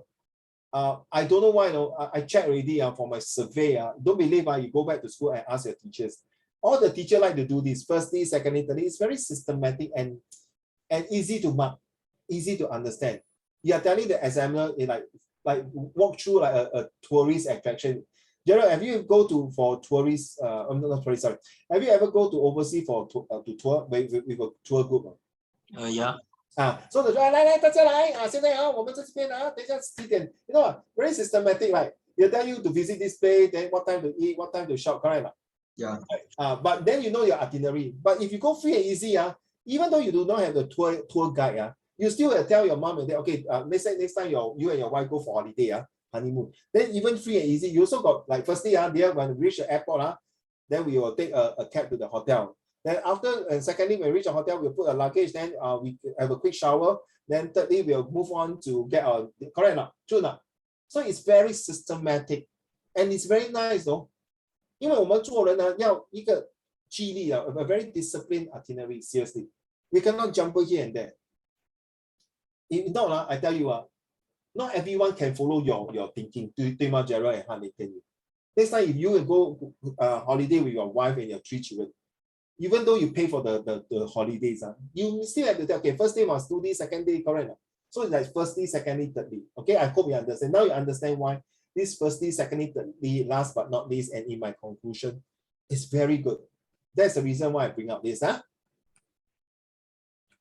I don't know why, I checked already for my survey. Don't believe you go back to school and ask your teachers. All the teachers like to do this. Firstly, secondly, thirdly, it's very systematic and easy to mark, easy to understand. You are telling the examiner like walk through like a tourist attraction. Gerald, have you go for tourists? Not tourists, sorry. Have you ever go to overseas for to tour with a tour group? Yeah. So the 来大家来现在我们在这边等一下几点 you know very systematic, right? They tell you to visit this place, then what time to eat, what time to shop, correct? Yeah. But then you know your itinerary. But if you go free and easy, even though you do not have the tour guide, you still tell your mom and dad, okay, let's say next time you and your wife go for holiday, honeymoon. Then even free and easy, you also got like firstly, there when we reach the airport, then we will take a cab to the hotel. Then after and secondly, when we reach the hotel, we'll put a luggage. Then we have a quick shower. Then thirdly, we'll move on to get our correct now, true now. So it's very systematic, and it's very nice though. 因为我们做人要一个纪律a very disciplined itinerary. Seriously, we cannot jump here and there. If not, I tell you, not everyone can follow your thinking. 对吗 Gerald and Hanley, can you? Next time, if you will go holiday with your wife and your 3 children, Even though you pay for the holidays, you still have to tell, okay, first day must do this, second day, correct? So it's like first day, second day, third day. Okay, I hope you understand. Now you understand why this first day, second day, third day, last but not least, and in my conclusion, is very good. That's the reason why I bring up this.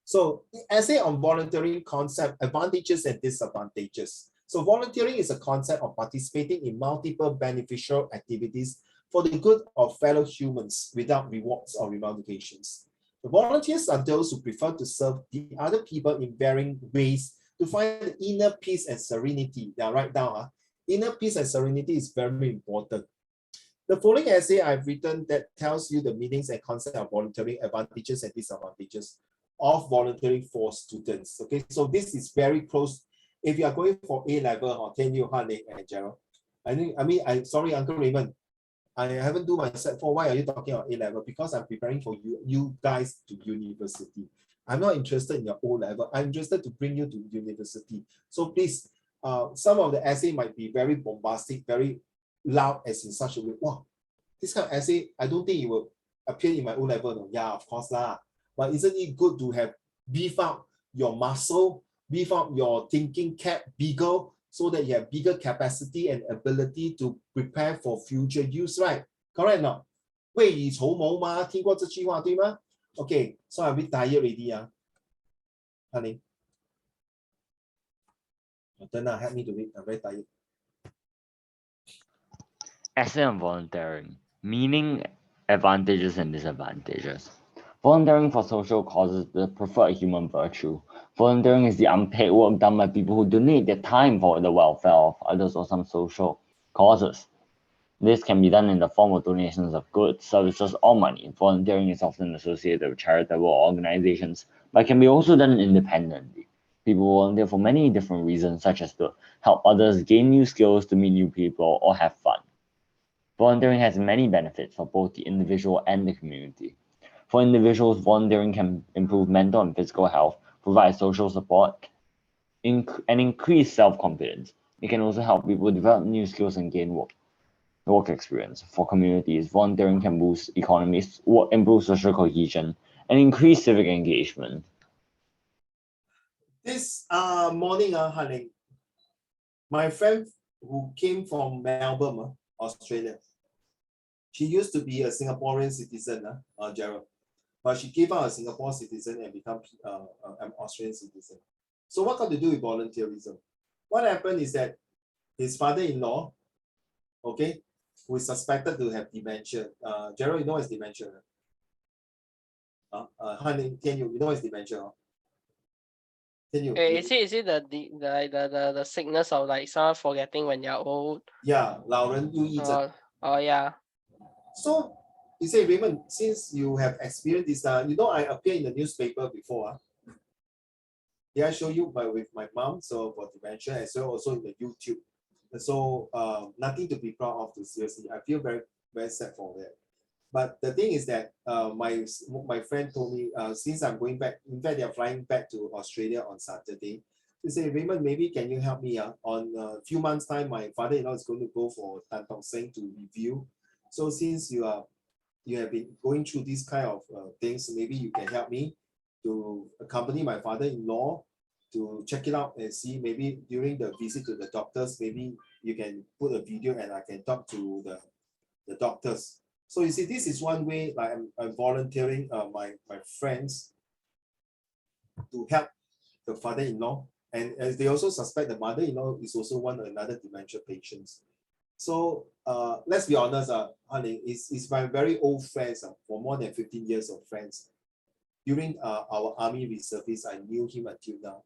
So essay on volunteering concept, advantages and disadvantages. So volunteering is a concept of participating in multiple beneficial activities for the good of fellow humans without rewards or remunerations. The volunteers are those who prefer to serve the other people in varying ways to find inner peace and serenity. Yeah, write down. Inner peace and serenity is very important. The following essay I've written that tells you the meanings and concept of volunteering, advantages and disadvantages of volunteering for students. Okay, so this is very close. If you are going for A level, or can you, honey and Gerald? Sorry, Uncle Raymond. I haven't do my set 4. Why are you talking about A level? Because I'm preparing for you guys to university. I'm not interested in your O level. I'm interested to bring you to university. So please, some of the essay might be very bombastic, very loud, as in such a way. Wow, this kind of essay, I don't think it will appear in my O level. No. Yeah, of course lah. But isn't it good to have beef up your muscle, beef up your thinking cap bigger, so that you have bigger capacity and ability to prepare for future use, right? Correct or not? 未雨绸缪嘛，听过这句话对吗？ Okay, so I'm a bit tired already, honey. Then help me to read. I'm very tired. Essay on volunteering, meaning, advantages and disadvantages. Volunteering for social causes is the preferred human virtue. Volunteering is the unpaid work done by people who donate their time for the welfare of others or some social causes. This can be done in the form of donations of goods, services, or money. Volunteering is often associated with charitable organizations, but can be also done independently. People volunteer for many different reasons, such as to help others gain new skills, to meet new people, or have fun. Volunteering has many benefits for both the individual and the community. For individuals, volunteering can improve mental and physical health, provide social support, and increase self-confidence. It can also help people develop new skills and gain work experience. For communities, volunteering can boost economies, improve social cohesion, and increase civic engagement. This morning, honey, my friend who came from Melbourne, Australia, she used to be a Singaporean citizen, Gerald, but she gave up a Singapore citizen and become an Australian citizen. So what got to do with volunteerism? What happened is that his father-in-law, okay, who is suspected to have dementia. Gerald, you know what is dementia? Honey, you know what is dementia? Can you? Is it the sickness of like someone forgetting when you're old? Yeah, 老人忧郁症. Oh yeah. So you say, Raymond, since you have experienced this, you know, I appeared in the newspaper before. Did I show you with my mom? So for dementia, as well also in the YouTube. So nothing to be proud of, to seriously. I feel very, very sad for that. But the thing is that my friend told me, since I'm going back, in fact, they're flying back to Australia on Saturday. They say, Raymond, maybe can you help me? On a few months' time, my father-in-law is going to go for Tan Tock Seng to review. So since you have been going through these kind of things, maybe you can help me to accompany my father-in-law to check it out and see, maybe during the visit to the doctors, maybe you can put a video and I can talk to the doctors. So you see, this is one way, like I'm volunteering my friends to help the father-in-law, and as they also suspect the mother-in-law is also another dementia patient. So let's be honest, honey, it's my very old friends, for more than 15 years of friends. During our army reservice, I knew him until now.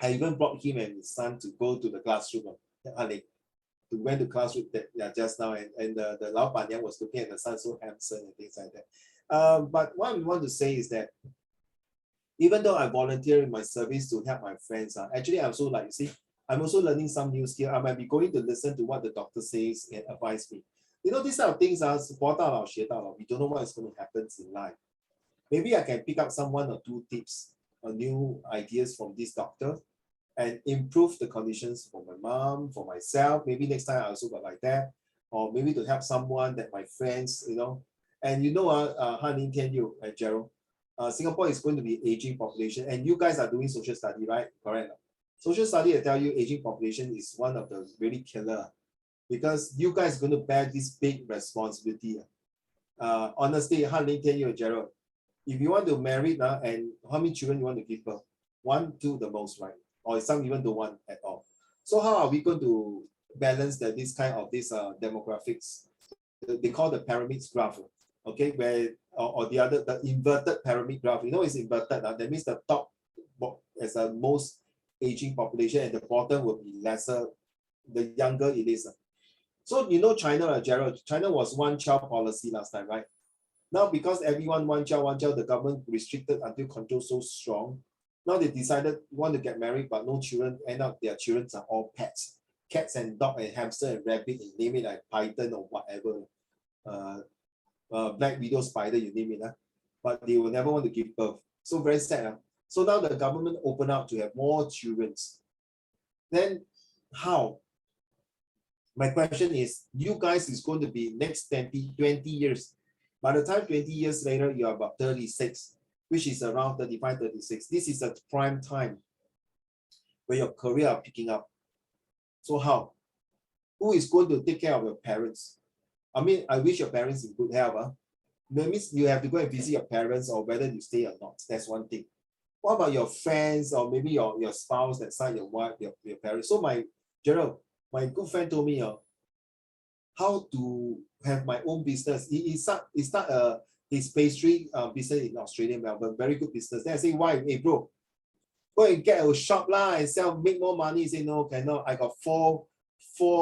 I even brought him and his son to go to the classroom. Honey, we went to classroom just now, and the Lao Ban Yang was looking at the son so handsome and things like that. But what we want to say is that even though I volunteer in my service to help my friends, actually I'm also, like, you see, I'm also learning some new skill. I might be going to listen to what the doctor says and advise me. You know, these kind of things are we don't know what is going to happen in life. Maybe I can pick up some 1 or 2 tips or new ideas from this doctor and improve the conditions for my mom, for myself. Maybe next time I also got like that, or maybe to help someone that my friends, you know, And you know, Han Ling Tian Yu and Gerald, Singapore is going to be aging population, and you guys are doing social study, right? Correct. Social study, I tell you, aging population is one of the really killer, because you guys are going to bear this big responsibility. Honestly, Han Ling Tian Yu and Gerald, if you want to marry and how many children you want to give birth? 1, 2 the most, right? Or some even don't want at all. So how are we going to balance this kind of demographics? They call the pyramid graph, okay, where or the inverted pyramid graph. You know, it's inverted. That means the top is the most aging population, and the bottom will be lesser the younger it is. So you know, China, Gerald, China was one child policy last time, right? Now, because everyone one child, the government restricted until control so strong. Now they decided want to get married, but no children. End up their children are all pets, cats and dog and hamster and rabbit, and name it like python or whatever, black widow spider, you name it. But they will never want to give birth. So very sad. So now the government open up to have more children. Then how? My question is, you guys is going to be next 20 years. By the time 20 years later, you are about 36, which is around 35, 36. This is a prime time where your career are picking up. So how? Who is going to take care of your parents? I mean, I wish your parents in good health. That means you have to go and visit your parents, or whether you stay or not. That's one thing. What about your friends, or maybe your spouse, that side, your wife, your parents? So my good friend told me how to have my own business. He start his pastry business in Australia, Melbourne, very good business. Then I say, why? Hey bro, go and get a shop lah and sell, make more money. He say, no, cannot. I got four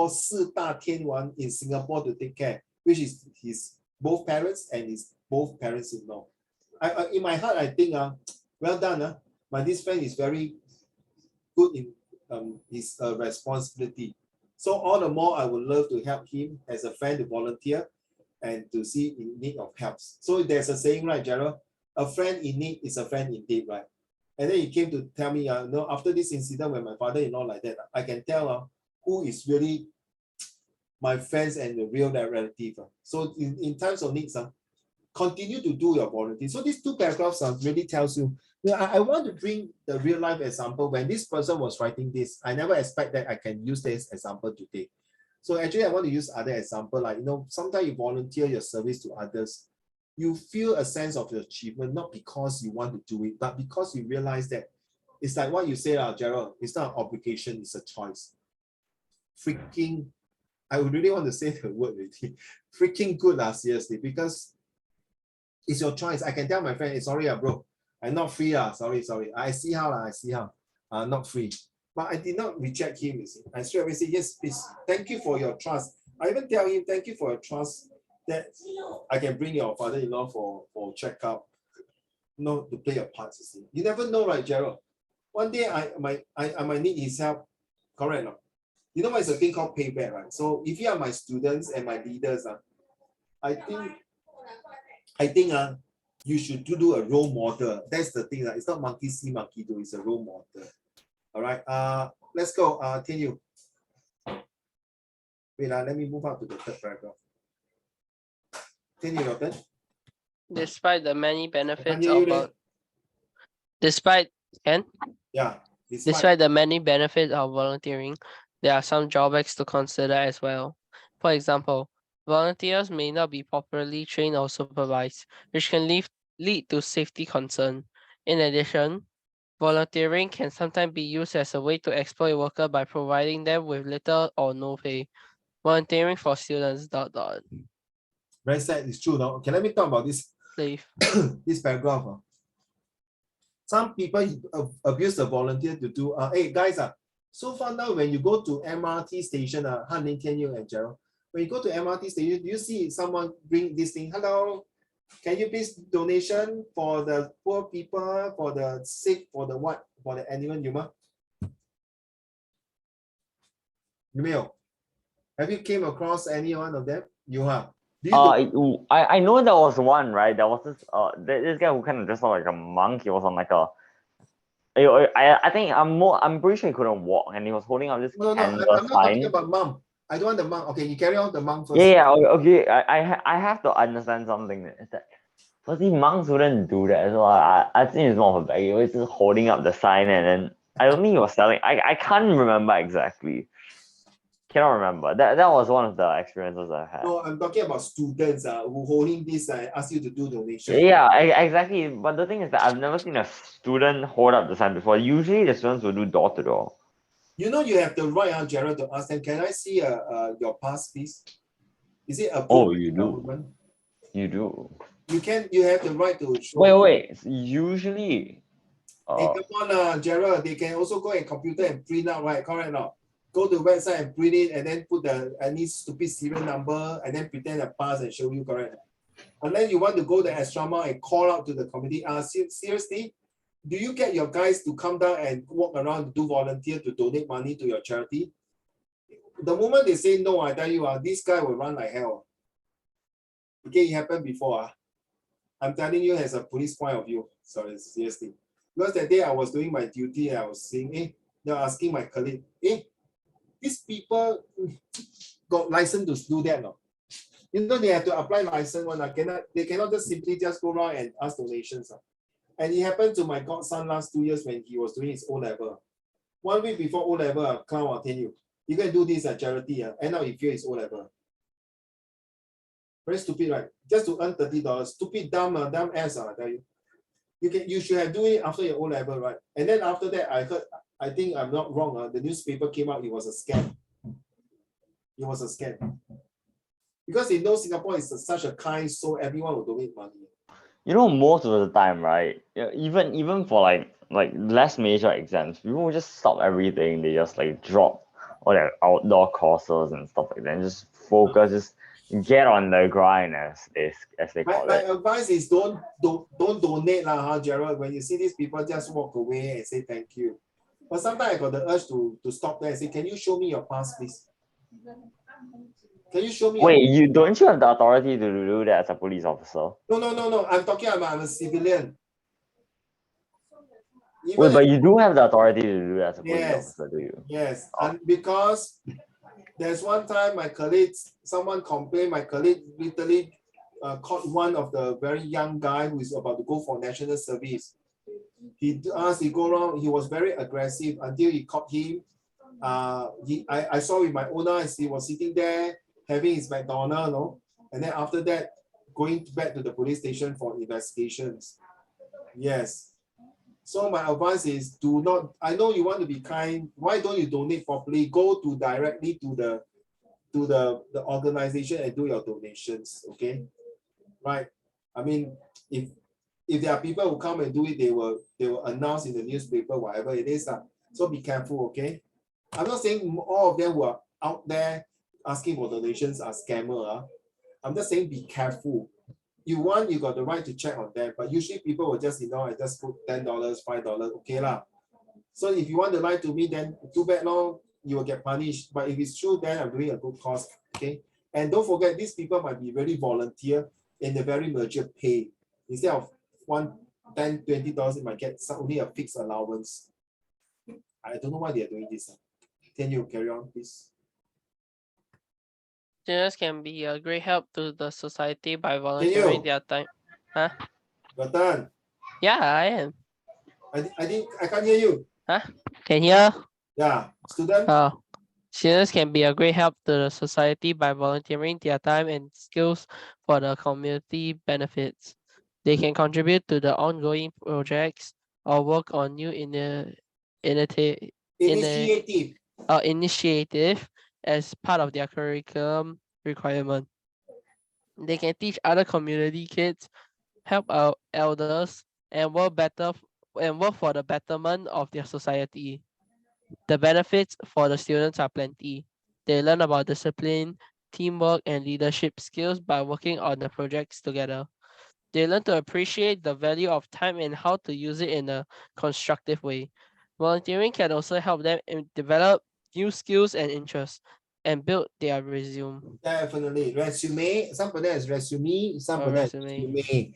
四大天王 in Singapore to take care, which is his both parents and his both parents-in-law. In my heart, I think well done. But this friend is very good in his responsibility. So all the more I would love to help him as a friend to volunteer and to see in need of help. So there's a saying, right, Gerald? A friend in need is a friend indeed, right? And then he came to tell me, after this incident with my father-in-law like that, I can tell who is really my friends and the real relative. So in times of needs, continue to do your volunteer. So these two paragraphs really tells you, I want to bring the real life example. When this person was writing this, I never expect that I can use this example today. So actually, I want to use other example, like, sometimes you volunteer your service to others, you feel a sense of achievement, not because you want to do it, but because you realize that it's like what you say, Gerald, it's not an obligation, it's a choice. Freaking, I would really want to say the word really, freaking good, seriously, because it's your choice. I can tell my friend, hey, sorry, bro, I'm not free, sorry. I see how, not free. But I did not reject him, you see. I straight away say, yes, please, thank you for your trust. I even tell him, thank you for your trust that I can bring your father-in-law for checkup, to play your part, you see. You never know, right, Gerald? One day I might need his help, correct or not? You know what is a thing called payback, right? So if you are my students and my leaders, I think you should do a role model. That's the thing. It's not monkey see, monkey do. It's a role model. All right. Let's go. Can you? Wait, let me move on to the third paragraph. Can you, Robert? Despite the many benefits Despite the many benefits of volunteering, there are some drawbacks to consider as well. For example, volunteers may not be properly trained or supervised, which can lead to safety concern. In addition, volunteering can sometimes be used as a way to exploit workers by providing them with little or no pay. Volunteering for students, ... Very sad, it's true now. Okay, let me talk about this. Leave. This paragraph. Some people abuse the volunteer to do, hey guys, so far now when you go to MRT station, Han Ling Tian Yu and Gerald, when you go to MRT station, do you see someone bring this thing? Hello, can you please donation for the poor people, for the sick, for the what, for the animal? Have you came across any one of them? You have. I know there was one, right? There was this guy who kind of dressed up like a monk. He was on like a. I think I'm pretty sure he couldn't walk, and he was holding up this No, candle I'm not sign. talking about mom. I don't want the monk. Okay, you carry on the monk first. Yeah, okay. I have to understand something. Is that firstly, monks wouldn't do that. So I think it's more of a bag. He was just holding up the sign, and then I don't think he was selling. I can't remember exactly. Cannot remember. That was one of the experiences I had. No, I'm talking about students who holding this ask you to do donation. Yeah, exactly. But the thing is that I've never seen a student hold up the sign before. Usually the students will do door to door. You know you have the right, Gerald, to ask them, can I see your pass, please? Is it approved Oh, by you the do. government? You do. You have the right to show. Wait. Usually. Hey, come on, Gerald. They can also go and computer and print out, right? Correct or not? Go to the website and print it and then put any stupid serial number and then pretend a pass and show you, correct? Unless you want to go the extra mile and call out to the community, seriously, do you get your guys to come down and walk around to do volunteer to donate money to your charity? The moment they say no, I tell you, this guy will run like hell. Okay, it happened before. I'm telling you as a police point of view. Sorry, seriously. Because that day I was doing my duty, I was saying, they're asking my colleague, these people got license to do that, no? You know, they have to apply license one. They cannot just simply just go around and ask donations. And it happened to my godson last 2 years when he was doing his O-level. 1 week before O-level, a clown will tell you, you can do this at charity, end up he failed his O-level. Very stupid, right? Just to earn $30. Stupid, dumb ass, I tell you. You should have done it after your O-level, right? And then after that, I think I'm not wrong, the newspaper came out, it was a scam. It was a scam. Because they know Singapore is such a kind, so everyone will donate money. You know, most of the time, right? Even for like less major exams, people will just stop everything. They just like drop all their outdoor courses and stuff like that. And just focus, just get on the grind as they call My it. advice is don't donate Gerald. When you see these people, just walk away and say thank you. But sometimes I got the urge to stop there and say, can you show me your pass, please? Can you show me? Wait, don't you have the authority to do that as a police officer? No. I'm talking about I'm a civilian. Wait, but you do have the authority to do that as a police Yes. officer, do you? Yes, and because there's one time my colleagues, someone complained, my colleague literally caught one of the very young guy who is about to go for national service. He asked, he go around, he was very aggressive until he caught him. I saw with my own eyes, he was sitting there having his McDonald's, no? And then after that, going back to the police station for investigations. Yes. So my advice is do not, I know you want to be kind, why don't you donate properly? Go to directly to the organization and do your donations, okay? Right. I mean, if there are people who come and do it, they will announce in the newspaper, whatever it is. So be careful, okay? I'm not saying all of them who are out there asking for donations are scammer. I'm just saying be careful. You got the right to check on them, but usually people will just and just put $10, $5, okay lah. So if you want to lie to me, then too bad, no, you will get punished. But if it's true, then I'm doing a good cause, okay? And don't forget, these people might be really volunteer in the very major pay. Instead of $10, $20, it might get only a fixed allowance. I don't know why they are doing this. Can you carry on, please? Students can be a great help to the society by volunteering their time. Huh? Your turn. Yeah, I am. I can't hear you. Huh? Can you hear? Yeah, student. Students can be a great help to the society by volunteering their time and skills for the community benefits. They can contribute to the ongoing projects or work on new initiative as part of their curriculum requirement. They can teach other community kids, help our elders, and work for the betterment of their society. The benefits for the students are plenty. They learn about discipline, teamwork, and leadership skills by working on the projects together. They learn to appreciate the value of time and how to use it in a constructive way. Volunteering can also help them develop new skills and interests and build their resume. Definitely. Resume. Some pronounce resume, some pronounce resume.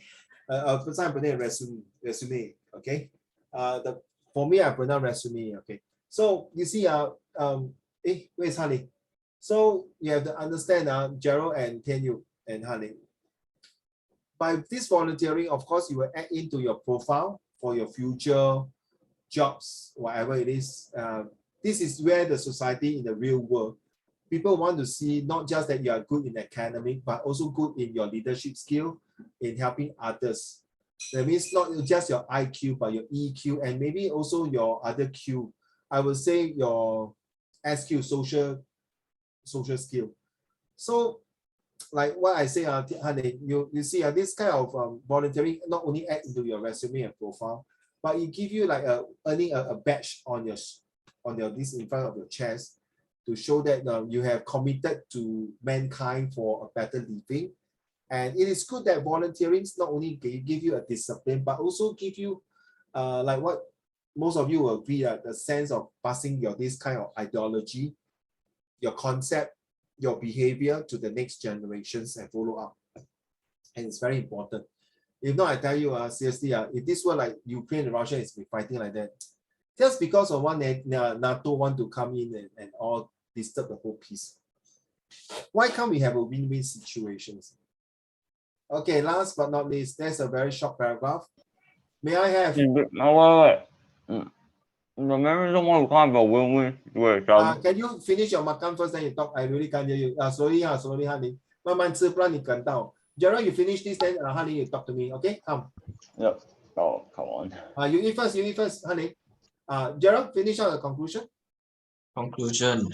Some pronounce resume. Okay. For me, I pronounce resume. Okay. So you see, where's Honey? So you have to understand, Gerald and Tianyu and Hanning. By this volunteering, of course, you will add into your profile for your future jobs, whatever it is. This is where the society in the real world, people want to see not just that you are good in academic, but also good in your leadership skill, in helping others. That means not just your IQ, but your EQ, and maybe also your other Q. I would say your SQ, social skill. So like what I say, you see this kind of volunteering not only add into your resume and profile, but it give you like earning a badge on your this in front of your chest to show that you have committed to mankind for a better living. And it is good that volunteering not only give you a discipline, but also give you like what most of you will agree, the sense of passing your this kind of ideology, your concept, your behavior to the next generations and follow up. And it's very important. If not, I tell you, seriously, if this were like Ukraine and Russia is fighting like that, just because of one NATO want to come in and all disturb the whole peace. Why can't we have a win-win situations? Okay, last but not least, there's a very short paragraph. May I have? Wait. The main reason why we can't have a win-win situation. Can you finish your makan first, then you talk? I really can't hear you. Slowly, honey. 慢慢吃，不然你赶到。Gerald, you finish this, then honey, you talk to me. Okay, come. Yep. Oh, come on. You eat first, honey. Gerald, finish out the conclusion. Conclusion.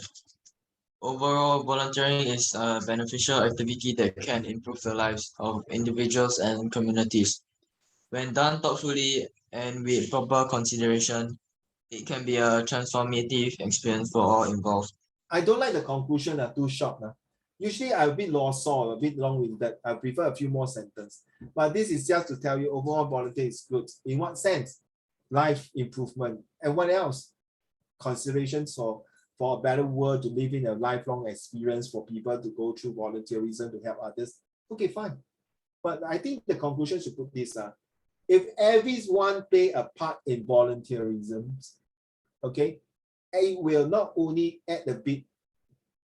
Overall, volunteering is a beneficial activity that can improve the lives of individuals and communities. When done thoughtfully and with proper consideration, it can be a transformative experience for all involved. I don't like the conclusion, too short. Usually I'm a bit lost-or a bit long-winded. I prefer a few more sentences. But this is just to tell you overall volunteering is good. In what sense? Life improvement. And what else? Considerations for a better world, to live in a lifelong experience for people to go through volunteerism to help others. Okay, fine. But I think the conclusion should put this. If everyone play a part in volunteerism, okay, it will not only add a bit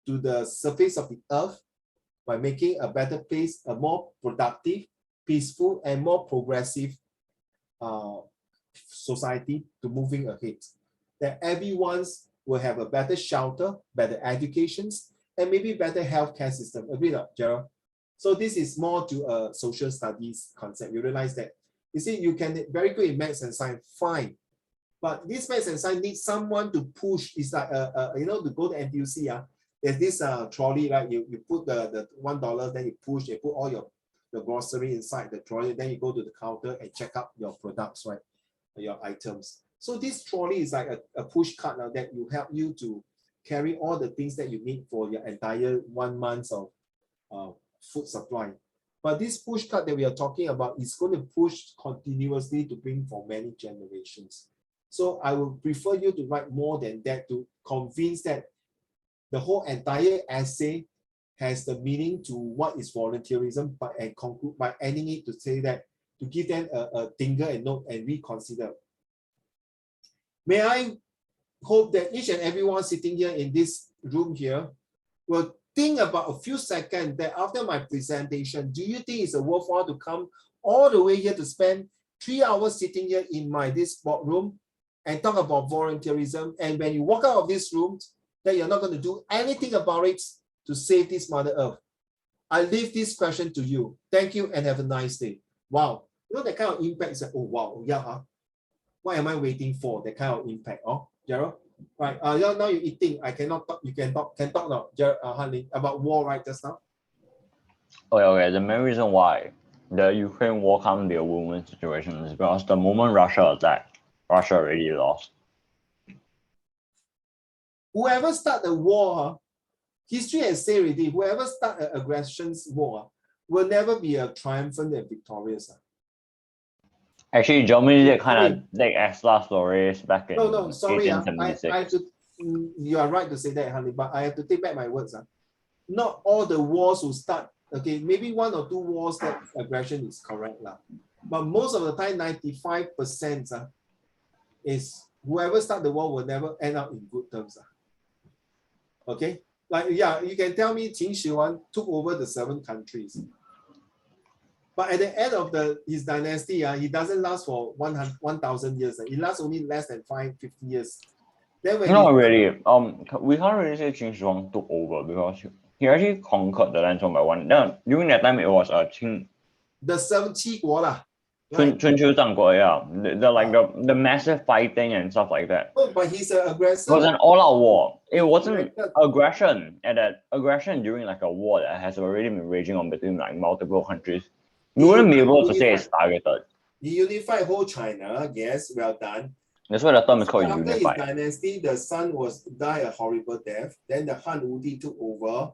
to the surface of the earth by making a better place, a more productive, peaceful, and more progressive society to moving ahead. That everyone will have a better shelter, better educations, and maybe better healthcare system. Agree not, Gerald? So this is more to a social studies concept. You realize that, you see, you can very good in maths and science, fine. But this maths and science needs someone to push. It's like, to go to NTUC, there's this trolley, right? You put the $1, then you push, you put all your grocery inside the trolley, then you go to the counter and check out your products, right? Your items. So this trolley is like a push cart now that will help you to carry all the things that you need for your entire 1 month of food supply. But this push cart that we are talking about is going to push continuously to bring for many generations. So I would prefer you to write more than that to convince that the whole entire essay has the meaning to what is volunteerism, and conclude by ending it to say that, to give them a finger and note and reconsider. May I hope that each and everyone sitting here in this room here will think about a few seconds that after my presentation, do you think it's worthwhile to come all the way here to spend 3 hours sitting here in this boardroom and talk about volunteerism, and when you walk out of this room, that you're not going to do anything about it to save this Mother Earth? I leave this question to you. Thank you and have a nice day. Wow. You know that kind of impact is like, oh wow, yeah, what am I waiting for? That kind of impact, Gerald? Right, now you're eating. I cannot talk. You can talk now, Gerald, Hanley, about war, right, just now? Okay. The main reason why the Ukraine war can't be a win-win situation is because the moment Russia attacked, Russia already lost. Whoever start the war, history has said already, whoever start an aggression's war will never be a triumphant and victorious. Actually, Germany did kind of take X-last stories back in No, sorry. 1876. You are right to say that, honey, but I have to take back my words. Not all the wars will start. Okay, maybe 1 or 2 wars that aggression is correct. But most of the time, 95% is whoever start the war will never end up in good terms. Okay, Like, yeah, you can tell me Qin Shi Huang took over the 7 countries. But at the end of his dynasty, he doesn't last for 1,000 years. It lasts only less than 50 years. Then when Not really. We can't really say Qin Shi Huang took over because he actually conquered the lands one by one. Then during that time, it was Qin. The 7 七国 lah. Chun Chu Zhangguo, yeah. The massive fighting and stuff like that. Oh, but he's an aggressor. It was an all-out war. It wasn't aggression. And that aggression during like a war that has already been raging on between like multiple countries. You wouldn't be able to say it's targeted. He unified whole China. Yes, well done. That's why the term is called After unified. his dynasty, the son died a horrible death. Then the Han Wudi took over.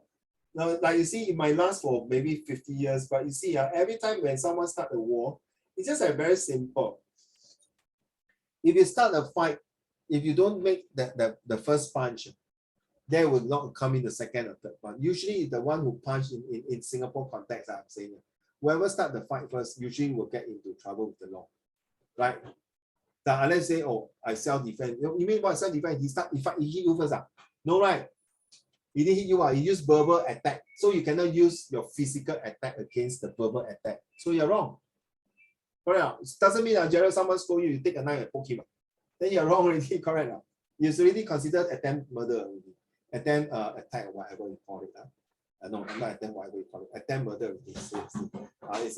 Now, like you see, it might last for maybe 50 years, but you see, every time when someone starts a war, it's just like very simple. If you start a fight, if you don't make the first punch, there will not come in the second or third punch. Usually, the one who punched in Singapore context, I'm saying, whoever start the fight first usually will get into trouble with the law, right? Now, unless say, oh, I self-defense. You mean what self-defense? He hit you first. No, right? He didn't hit you. He used verbal attack. So you cannot use your physical attack against the verbal attack. So you're wrong. Correct. It doesn't mean that Gerald, someone scold you, you take a knife and poke him. Then you're wrong already. Correct. It's already considered attempt murder already. Attempt attack or whatever you call it. No, not attempt, whatever you call it. Attempt murder already.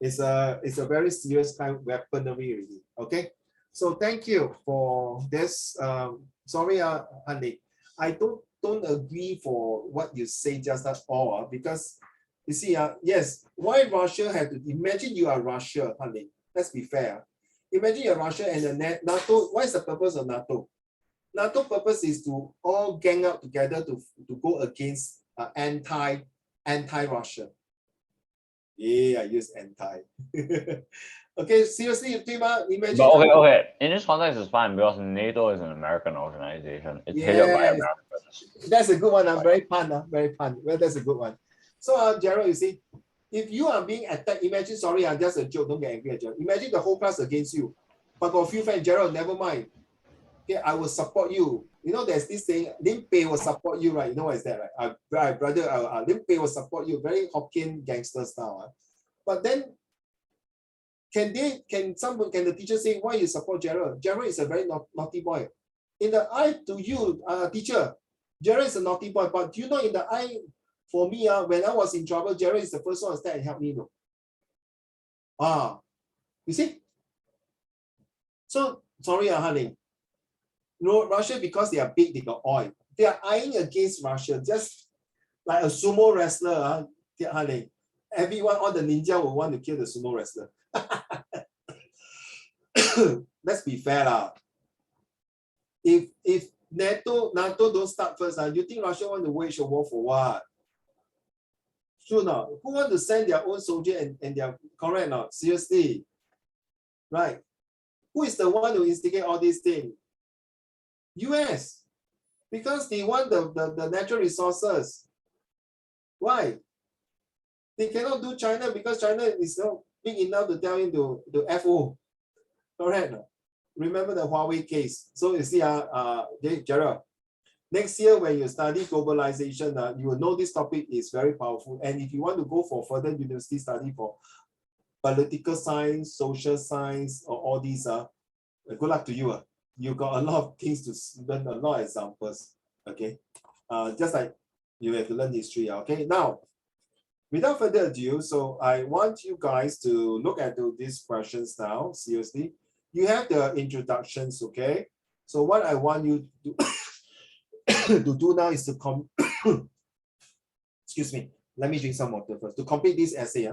It's a very serious kind of weaponry already. Okay. So thank you for this. Sorry, Hanli. I don't agree for what you say just at all, because you see, yes, why Russia had to imagine you are Russia, honey. Let's be fair. Imagine you're Russia and the NATO. What is the purpose of NATO? NATO purpose is to all gang up together to go against anti-Russia. Yeah, I use anti. Okay, seriously, imagine. But okay. In this context, it's fine because NATO is an American organization. It's headed by Americans. That's a good one. Very fun. Very fun. Well, that's a good one. So, Gerald, you see, if you are being attacked, imagine, sorry, just a joke, don't get angry at Gerald. Imagine the whole class against you. But got a few friends, Gerald, never mind. Okay, I will support you. You know, there's this thing, Lim Pei will support you, right? You know what is that, right? Brother, Lim Pei will support you, very Hokkien gangster style. But then, can the teacher say, why you support Gerald? Gerald is a very naughty boy. In the eye to you, teacher, Gerald is a naughty boy, but do you know in the eye, for me, when I was in trouble, Gerald is the first one to stand and help me. You see? So, sorry, honey. No, Russia, because they are big, they got oil. They are eyeing against Russia, just like a sumo wrestler, honey. Everyone, all the ninja will want to kill the sumo wrestler. Let's be fair. If NATO don't start first, you think Russia want to wage a war for what? True not? Who want to send their own soldier and their correct not? Seriously. Right. Who is the one who instigate all these things? US. Because they want the natural resources. Why? They cannot do China because China is not big enough to tell him to FO. Correct. Remember the Huawei case. So you see, Gerald, next year when you study globalization, you will know this topic is very powerful. And if you want to go for further university study for political science, social science, or all these, good luck to you. You got a lot of things to learn, a lot of examples. Okay. Just like you have to learn history. Okay. Now, without further ado, so I want you guys to look at these questions now, seriously. You have the introductions, okay? So what I want you to do now is to excuse me, let me drink some water first. To complete this essay,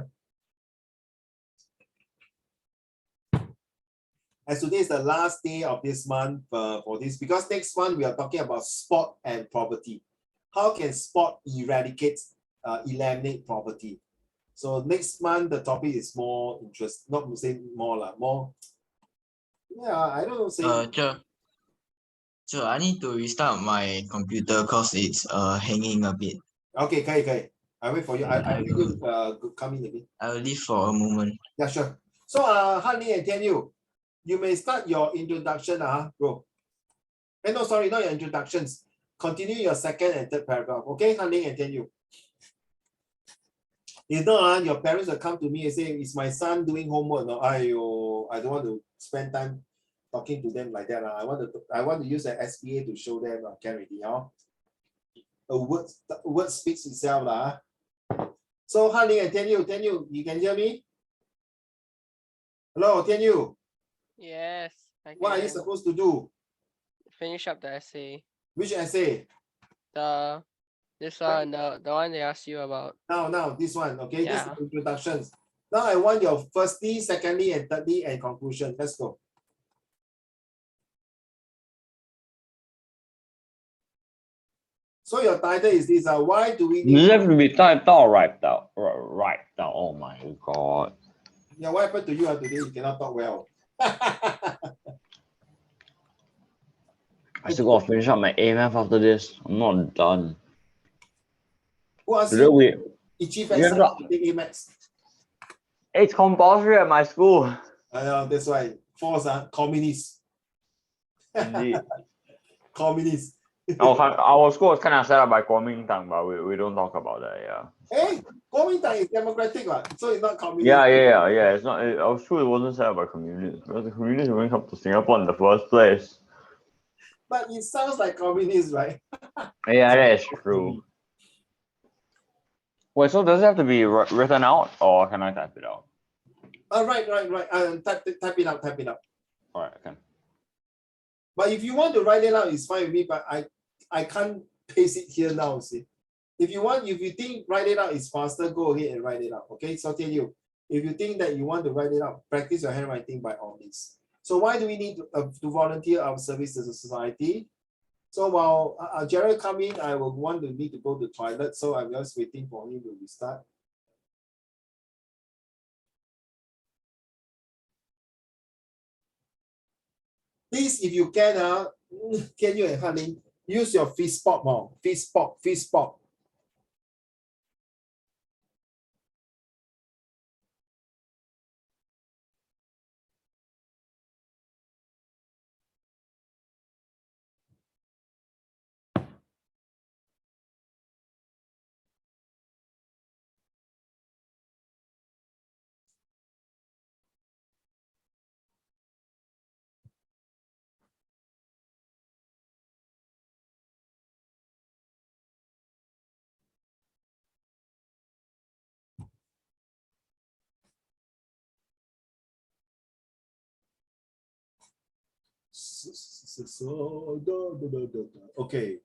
as today is the last day of this month for this, because next month we are talking about sport and poverty. How can sport eliminate poverty? So next month the topic is more interesting, not to say more, more. Yeah, I don't know. Say. I need to restart my computer because it's hanging a bit. Okay, okay. I wait for you. I will come in again. I will leave for a moment. Yeah, sure. So, Hanli and Tianyu, you may start your introduction, bro. No, sorry, not your introductions. continue your second and third paragraph. Okay, Han Ling and Tian Yu. If not, your parents will come to me and say, is my son doing homework? No, I don't want to spend time talking to them like that. I want to use an SPA to show them. Can already, a word speaks itself. So Han Ling and Tian Yu, you can hear me? Hello, Tian Yu. Yes. What are you supposed to do? Finish up the essay. Which essay? This one, the one they asked you about. Now, this one, okay? Yeah. This is introductions. Now I want your firstly, secondly, and thirdly, and conclusion. Let's go. So your title is this, why do we Does need... it have to be typed out, right out? Right out. Oh my god. Yeah, what happened to you today? You cannot talk well. I still gotta finish up my AMF after this. I'm not done. Who asked Today you? we, Ichi we have to take AMAX. it's compulsory at my school. I know, that's why. Force, communist. Indeed. Communist. Our school was kind of set up by Kuomintang, but we don't talk about that, yeah. Hey, Kuomintang is democratic, so it's not communist. Yeah. It's not. Our school wasn't set up by communists because the communists didn't come to Singapore in the first place. But it sounds like communist, right? Yeah, that is true. Wait, so does it have to be written out, or can I type it out? Right. Type it out. All right, okay. But if you want to write it out, it's fine with me. But I can't paste it here now. See, if you think write it out is faster, go ahead and write it out. Okay, so tell you, if you think that you want to write it out, practice your handwriting by all means. So why do we need to volunteer our service to the society? So while Gerald come in, I will need to go to the toilet. So I'm just waiting for him to restart. Please, if you can, you and Han Ling, use your fist pop more. Fist pop. Okay.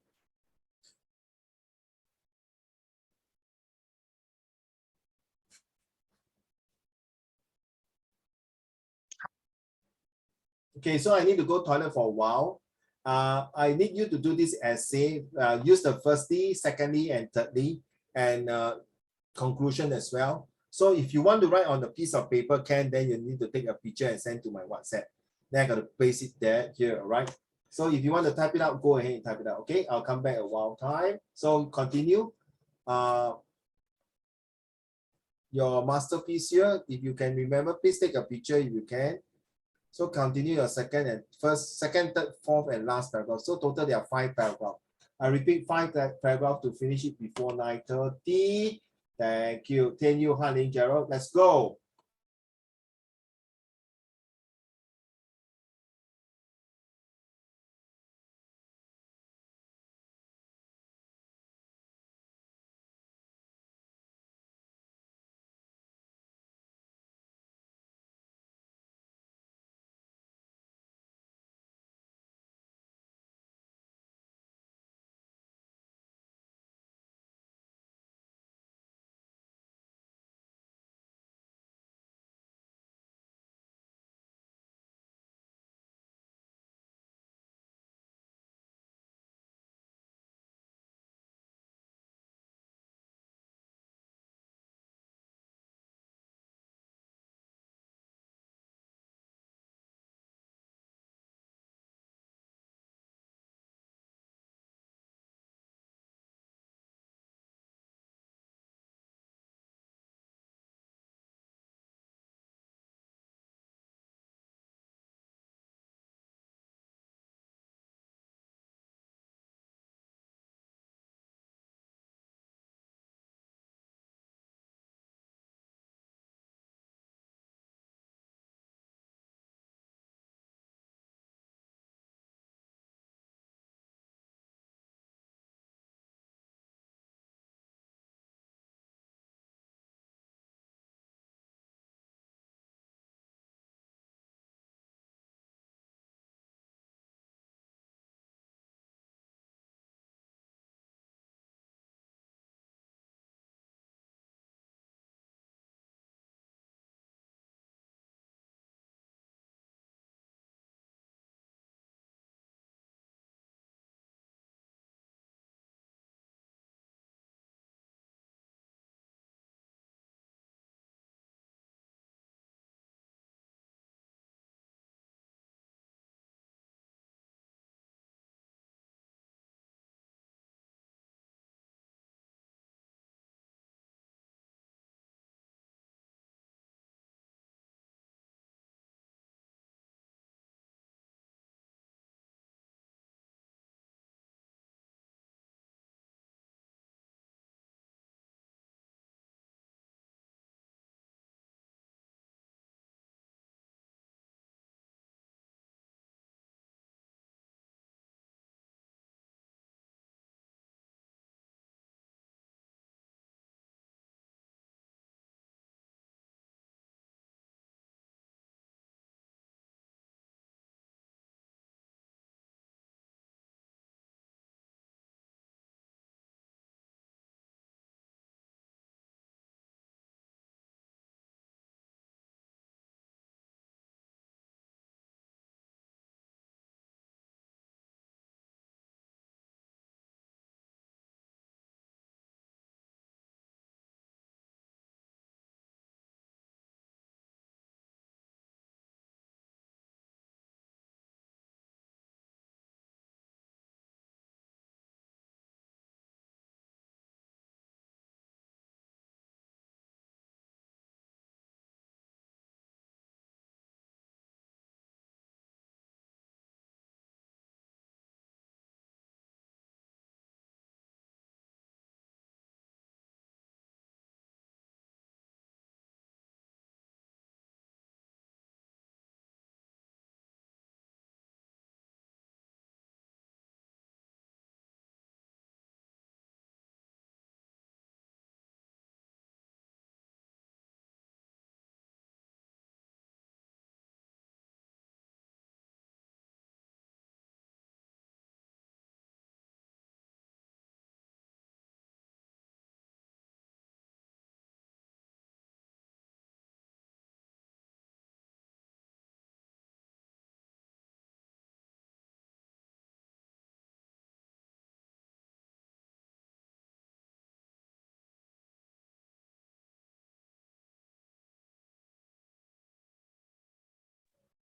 Okay, so I need to go toilet for a while. I need you to do this essay. Use the firstly, secondly, and thirdly, and conclusion as well. So if you want to write on a piece of paper, then you need to take a picture and send to my WhatsApp. Then I got to paste it there, here, all right? So if you want to type it out, go ahead and type it out, okay? I'll come back a while time. So continue. Your masterpiece here, if you can remember, please take a picture if you can. So continue your second, third, fourth, and last paragraph. So total there are 5 paragraphs. I repeat 5 paragraphs to finish it before 9:30. Thank you. Tian Yu, Han Ling, Gerald. Let's go.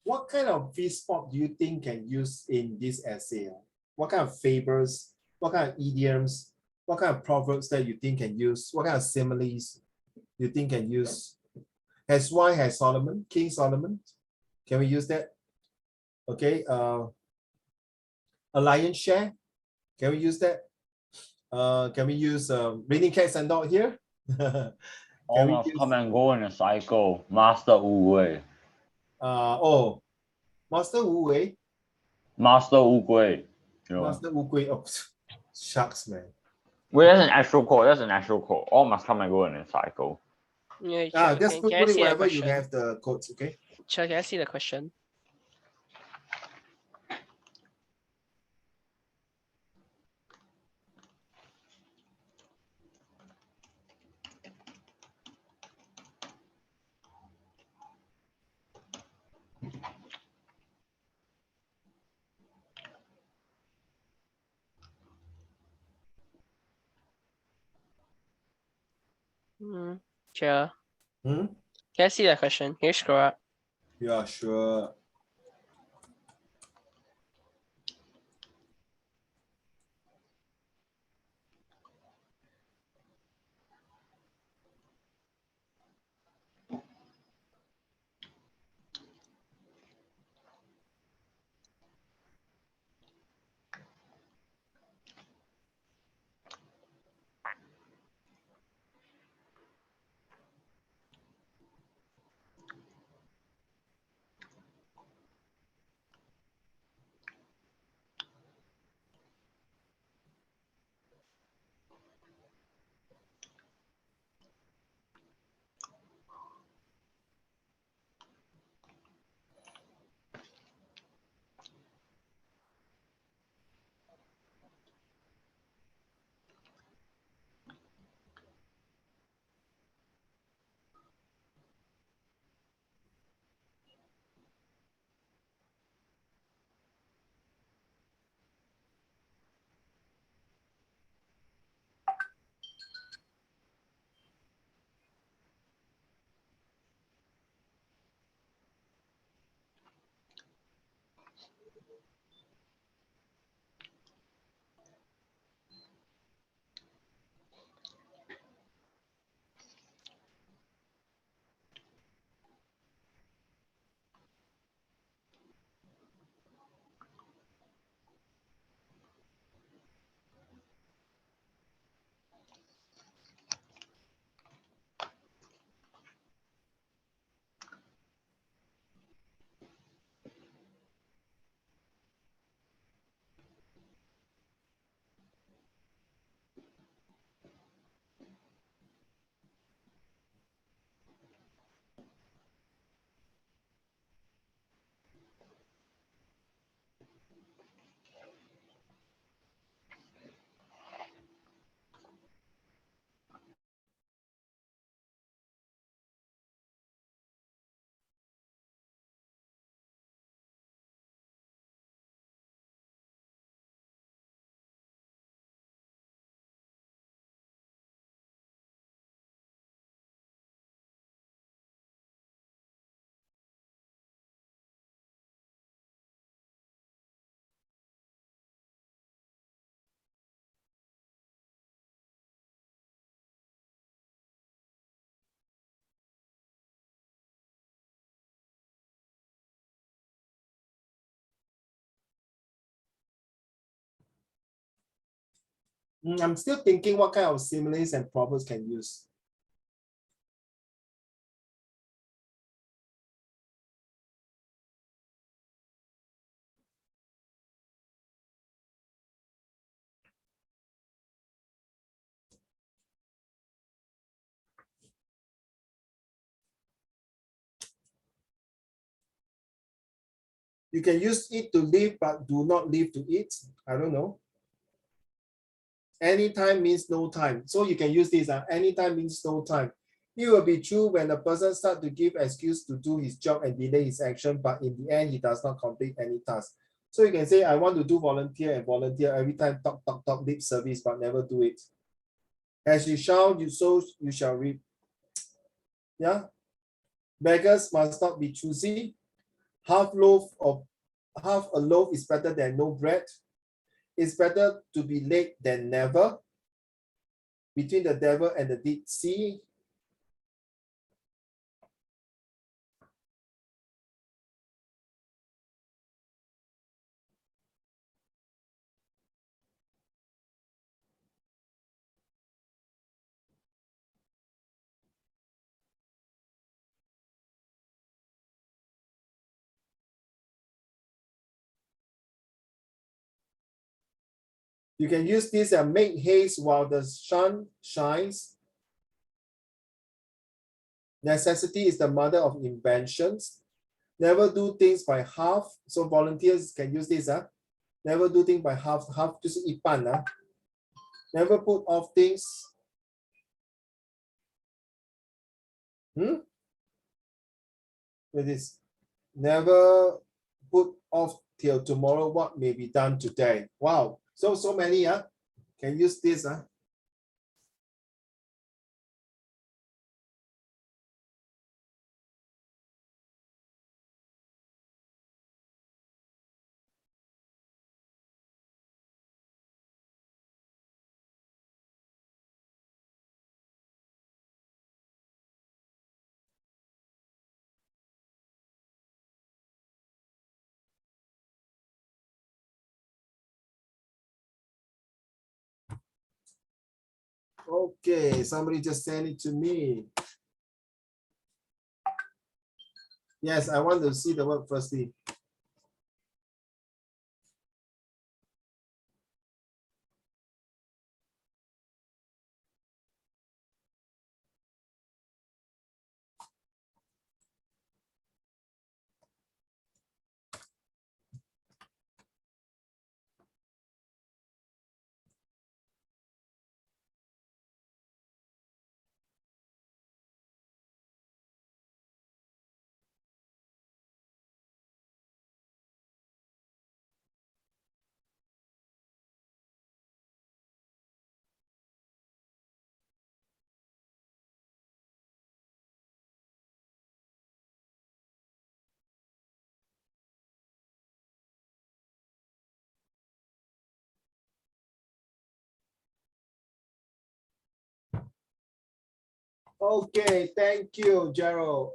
what kind of fish spot do you think can use in this essay? What kind of fables, what kind of idioms, what kind of proverbs that you think can use? What kind of similes you think can use? Has why has Solomon, King Solomon? Can we use that? Okay, a lion's share. Can we use that? Can we use raining cats and dog here? All must come and go in a cycle. Master Wu Wei. Oh, Master Wu Wei. Master Wu Gui. You know. Master Wu Gui. Oh, shucks, man. Wait, that's an actual quote. That's an actual quote. All must come and go in a cycle. Yeah, just put can I it see wherever the you question? have the quotes, okay? Sure, can I see the question? Sure. Hmm? Can I see the question? Can you scroll up? Yeah, sure. I'm still thinking what kind of similes and proverbs can use. You can use eat to live, but do not live to eat. I don't know. Anytime means no time. So you can use this. Anytime means no time. It will be true when the person starts to give excuse to do his job and delay his action, but in the end, he does not complete any task. So you can say, I want to do volunteer and volunteer every time, talk, lip service, but never do it. As you sow, you shall reap. Yeah. Beggars must not be choosy. half a loaf is better than no bread. It's better to be late than never. Between the devil and the deep sea. You can use this and make haste while the sun shines. Necessity is the mother of inventions. Never do things by half. So volunteers can use this. Never do things by half. Half 就是一半. Never put off things. With this. Never put off till tomorrow what may be done today. Wow. So many. Can use this. Okay, somebody just send it to me. Yes, I want to see the word firstly. Okay, thank you, Gerald.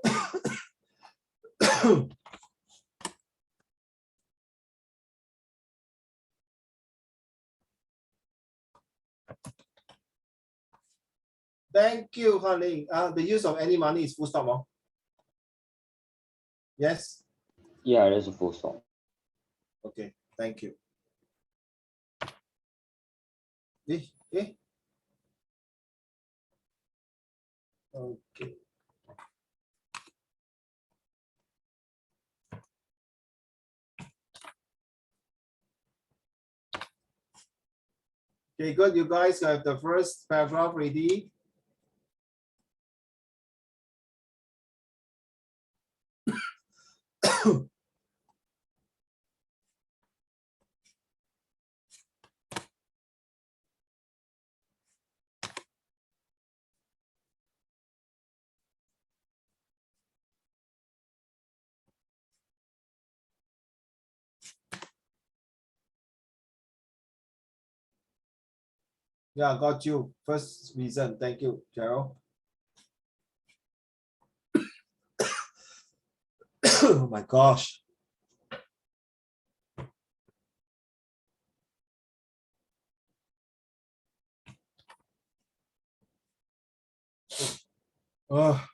Thank you, honey. The use of any money is full stop. Yes? Yeah, there's a full stop. Okay, thank you. Okay. Okay, good. You guys have the first paragraph ready. Yeah, got you. First reason. Thank you, Gerald. Oh my gosh. Oh.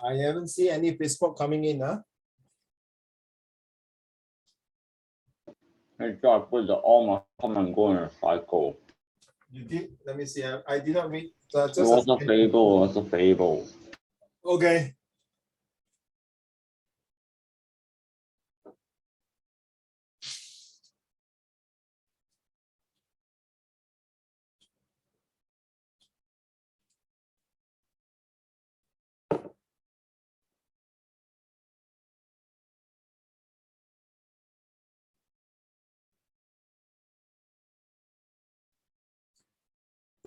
I haven't seen any Facebook coming in, huh? Make sure I put all my comment go in a cycle. You did? Let me see. I did not read. It was a fable. It was a fable. Okay.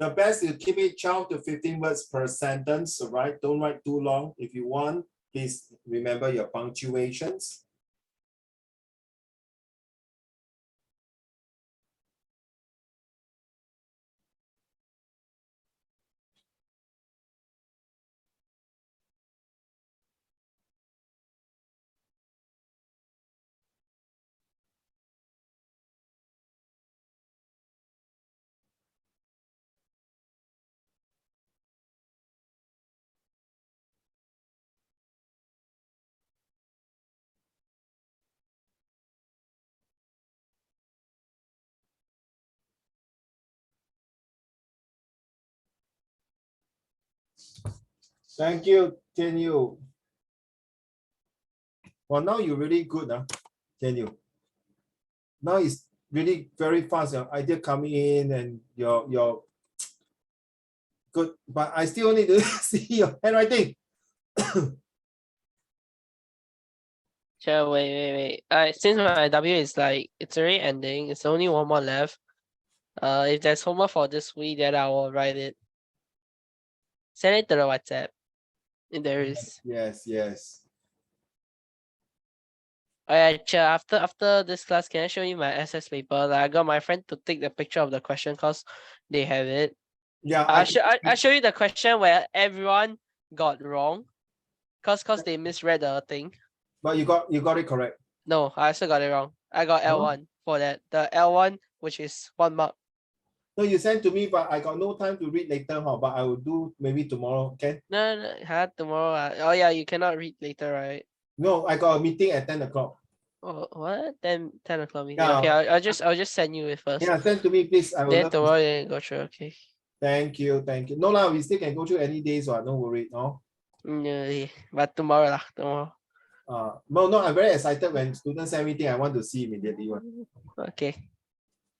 The best is keep it 12 to 15 words per sentence, all right? Don't write too long. If you want, please remember your punctuations. Thank you, Tian Yu. Well, now you're really good, Tian Yu. Now it's really very fast. Your idea coming in and your good, but I still need to see your handwriting. Sure, wait. Since my W is like it's already ending, it's only one more left. If there's homework for this week, then I will write it. Send it to the WhatsApp. If there is. Yes. After this class, can I show you my SS paper? Like, I got my friend to take the picture of the question because they have it. Yeah, I show you the question where everyone got wrong, cause they misread the thing. but you got it correct. No, I also got it wrong. I got Huh? L1 for that. The L1, which is 1 mark. No, you sent to me, but I got no time to read later, but I will do maybe tomorrow. Okay? No, tomorrow. Oh yeah, you cannot read later, right? No, I got a meeting at 10 o'clock. Oh, what? 10 o'clock meeting. Yeah. Okay, I'll just send you it first. Yeah, send to me, please. I will Then love to- tomorrow you can go through. Okay. Thank you. No, no, we still can go through any days, no worry. No. Yeah, but tomorrow lah, tomorrow. No, I'm very excited when students send me thing, I want to see immediately. Okay.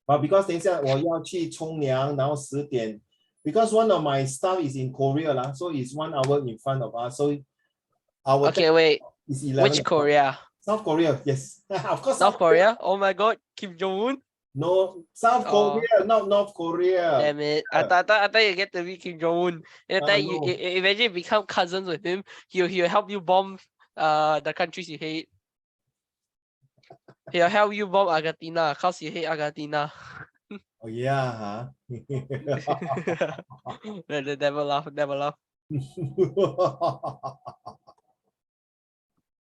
But because 等一下我要去冲凉，然后10点 because one of my staff is in Korea lah, so it's 1 hour in front of us. So our Okay, wait. is 11 Which o'clock. Korea? South Korea, yes. Of course. South Korea? Oh my god, Kim Jong-un? No, South Oh. Korea, not North Korea. Damn it. I thought you get to meet Kim Jong-un. And then you No. imagine become cousins with him. He'll help you bomb the countries you hate. He'll help you bomb Argentina because you hate Argentina. Oh yeah, Never laugh.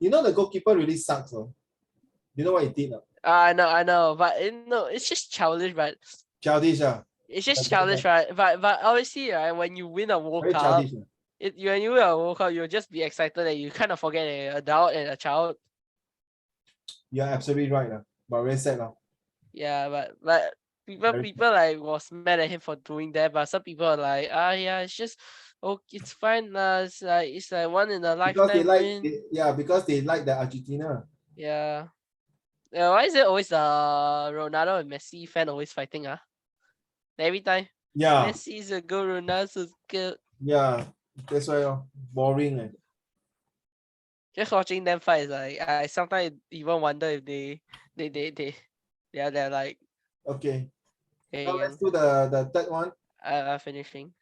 You know the goalkeeper really sucks, though. You know what he did? I know, but no, it's just childish, but Childish, it's just childish, right? But obviously, right, when you win a World very Cup, childish. when you win a World Cup, you'll just be excited that you kind of forget an adult and a child. You're absolutely right, but very sad. Yeah, but people like was mad at him for doing that, but some people are like, yeah, it's just it's fine. It's like one in a Because they lifetime like, win. because they like the Argentina. Yeah. Yeah, why is it always the Ronaldo and Messi fan always fighting? Every time. Yeah, Messi's a good, Ronaldo's good. yeah, that's why boring. Just watching them fight is like I sometimes even wonder if they're like Okay, very now young. let's do the third one. Finishing.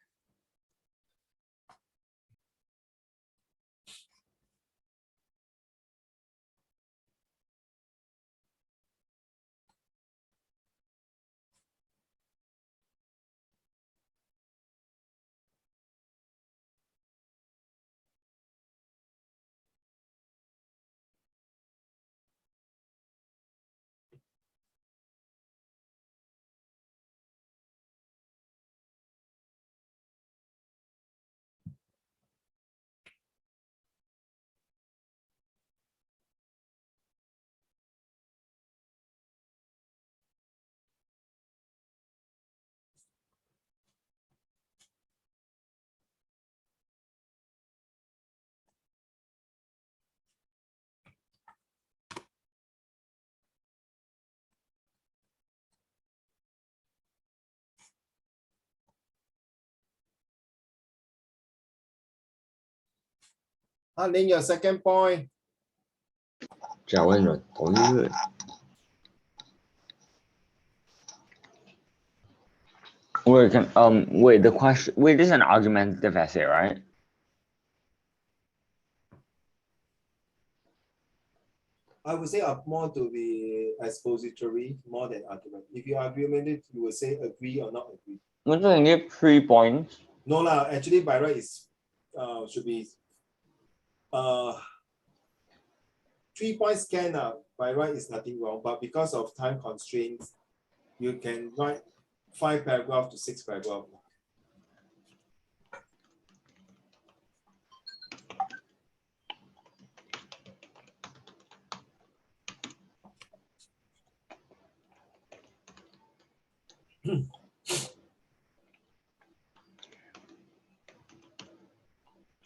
Name your second point. 讲完了，同一个。Wait, wait, the question, wait, this is an argumentative essay, right? I would say more to be expository more than argument. If you argumented, you would say agree or not agree. I'm just gonna give 3 points. No lah, actually by right is should be 3 points can by right is nothing wrong, but because of time constraints, you can write 5 paragraph to 6 paragraph.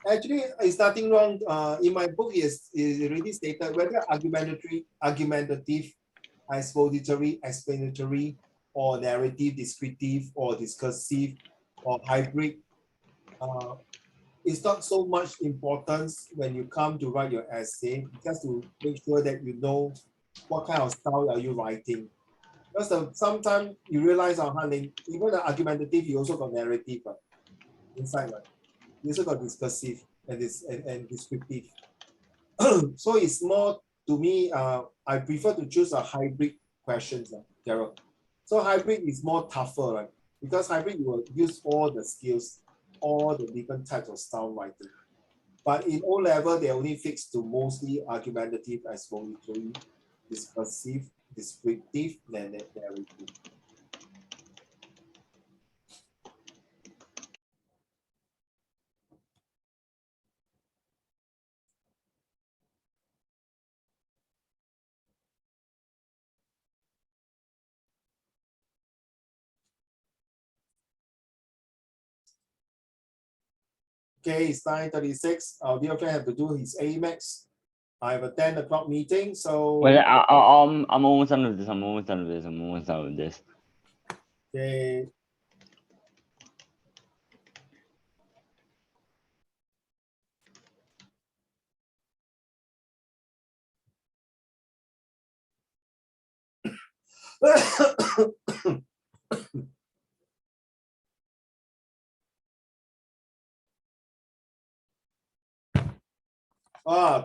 Actually, it's nothing wrong. In my book, is already stated whether argumentative, expository, explanatory, or narrative, descriptive, or discursive, or hybrid. It's not so much importance when you come to write your essay, just to make sure that you know what kind of style are you writing. Because sometimes you realize even the argumentative, you also got narrative inside, right? You also got discursive and descriptive. So it's more, to me, I prefer to choose a hybrid questions, Gerald. So hybrid is more tougher, right? Because hybrid, you will use all the skills, all the different types of style writing. But in O level, they only fix to mostly argumentative, expository, discursive, descriptive, and narrative. Okay, it's 9:36. Our dear friend have to do his AMAX. I have a 10 o'clock meeting, so. Wait, I'm almost done with this. I'm almost done with this. Okay.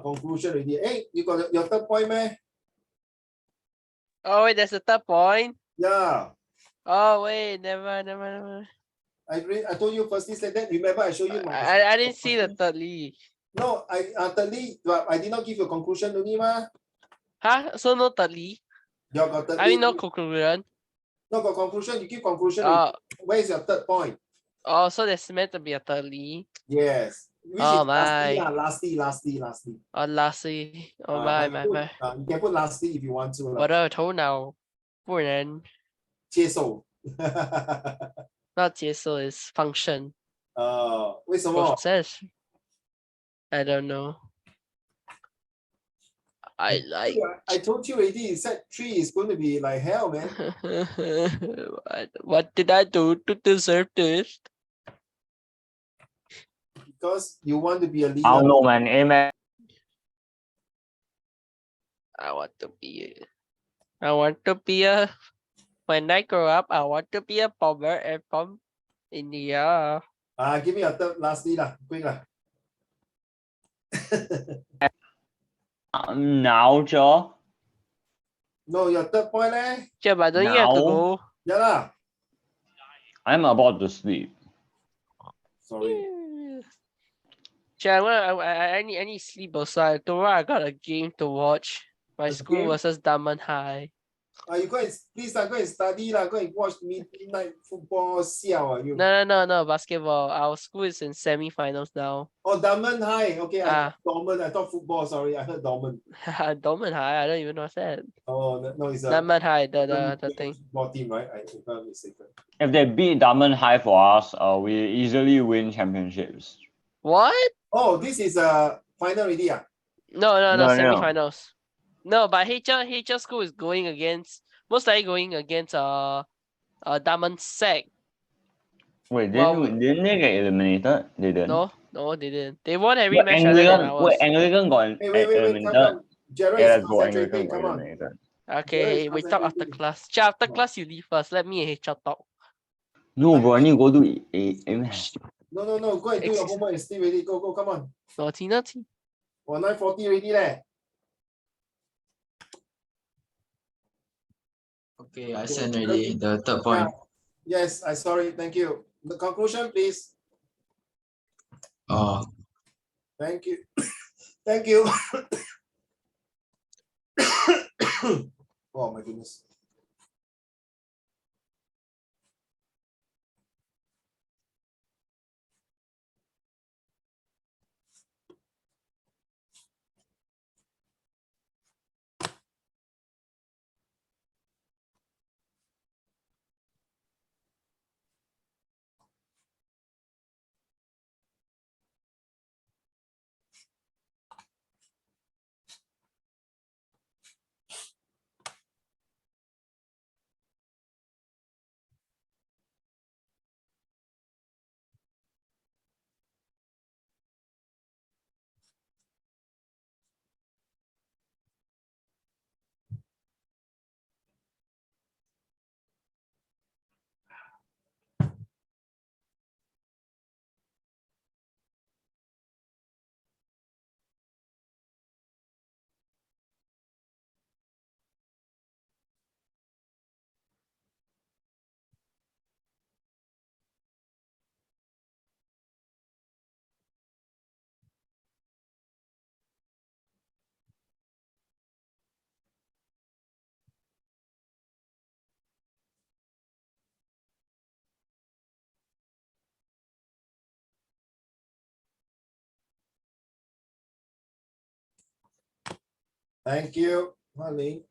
Conclusion already. Hey, you got your third point, man? Oh wait, there's a third point. Yeah. Oh wait, never. I told you firstly said that. Remember, I showed you my. I didn't see the thirdly. No, thirdly, but I did not give you a conclusion only, ma. Huh? So no thirdly? You got thirdly. I mean no conclusion. No, got conclusion. You give conclusion. Oh. Where is your third point? Oh, so there's meant to be a thirdly. Yes. Which Oh is my. lastly. Oh lastly. Oh my. You can put lastly if you want to. 我的头脑不能接受。not 接受 is function. 为什么？ Process. I don't know. I like. I told you already. Set 3 is going to be like hell, man. What did I do to deserve this? Because you want to be a leader. I don't know, man. Amen. I want to be a. When I grow up, I want to be a bomber and from India. Give me a third lastly lah, quick lah. Now, Joe. No, your third point leh. Yeah, but don't you have to Now? go? Yeah lah. I'm about to sleep. Sorry. Yeah, I need sleep also. Tomorrow I got a game to watch. My A school game? versus Diamond High. You go and please go and study lah. Go and watch midnight football. Siao you. No, basketball. Our school is in semi-finals now. Oh, Diamond High. Okay, Ah. Dorman. I thought football. Sorry, I heard Dorman. Diamond High. I don't even know what's that. Oh no, it's a Diamond High. The thing. football team, right? If I'm not mistaken. If they beat Diamond High for us, we easily win championships. What? Oh, this is a final already. No, No. semi-finals. No, but HR school is going against, most likely going against Diamond Sec. Wait, Well, didn't they get eliminated? They didn't. No, No, they didn't. They won every Wait, match other than ours. Anglican got Hey, wait, come, eliminated. come. Gerald Yeah, is let's go. concentrating. Anglican got Come on. eliminated. Okay, we talk after concentrating. class. After Come on. class, you leave first. Let me and HR talk. No, bro, I need to go do A-math. No. Go and do your homework and sleep already. Go, come on. Naughty, naughty. 9:40 already leh. Okay, I sent already the third point. Yes, I saw it. Thank you. The conclusion, please. Oh, Thank you. Thank you. Oh my goodness. Thank you, honey.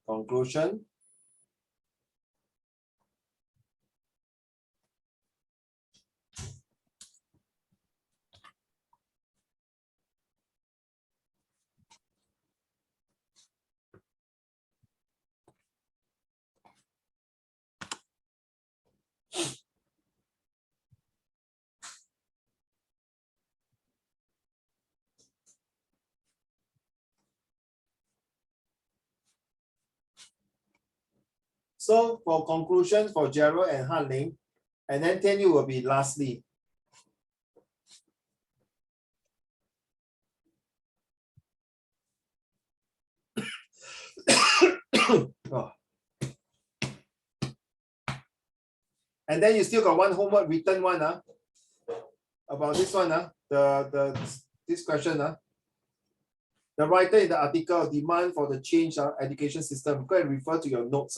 Conclusion. So for conclusion for Gerald and Han Ling, and then Tianyu will be lastly. Oh. And then you still got one homework written one about this one this question the writer in the article demand for the change education system. Go and refer to your notes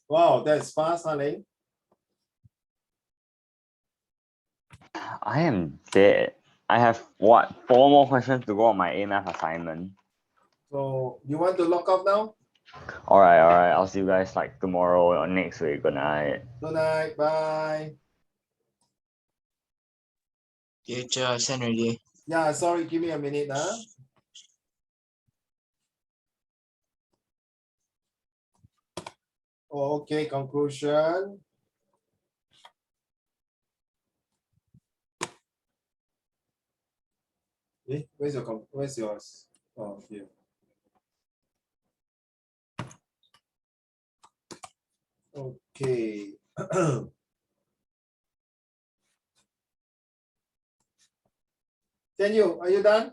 Wow, that's fast, honey. I am dead. I have what, 4 more questions to go on my A-math assignment. So you want to lock off now? All right. I'll see you guys like tomorrow or next week. Good night. Good night. Bye. teacher, I sent already. Yeah, sorry, give me a minute. Okay, conclusion. Where's yours? Oh, here. Okay. Daniel, are you done?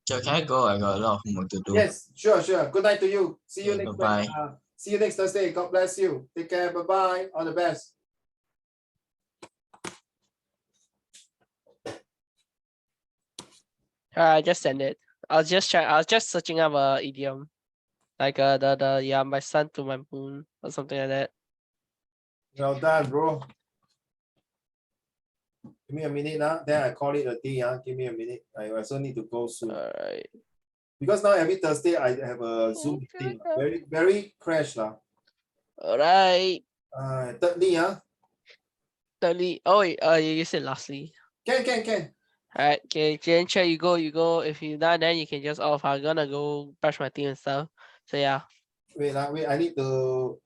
Teacher, can I go? I got a lot of homework to do. Yes, sure. Good night to you. See you Okay, next bye-bye. see you next Thursday. God bless you. Take care. Bye-bye. All the best. I just send it. I was just searching up a idiom. Like yeah, my sun to my moon or something like that. Well done, bro. Give me a minute now. Then I call it a day. Give me a minute. I also need to go soon. Alright. Because now every Thursday I have a Zoom meeting. Very crash lah. Alright. Thirdly, Thirdly, oh wait, you said lastly. can. Alright, okay, Jen, Che, you go. If you're not, then you can just off. I'm gonna go brush my teeth and stuff. So yeah. Wait, I need to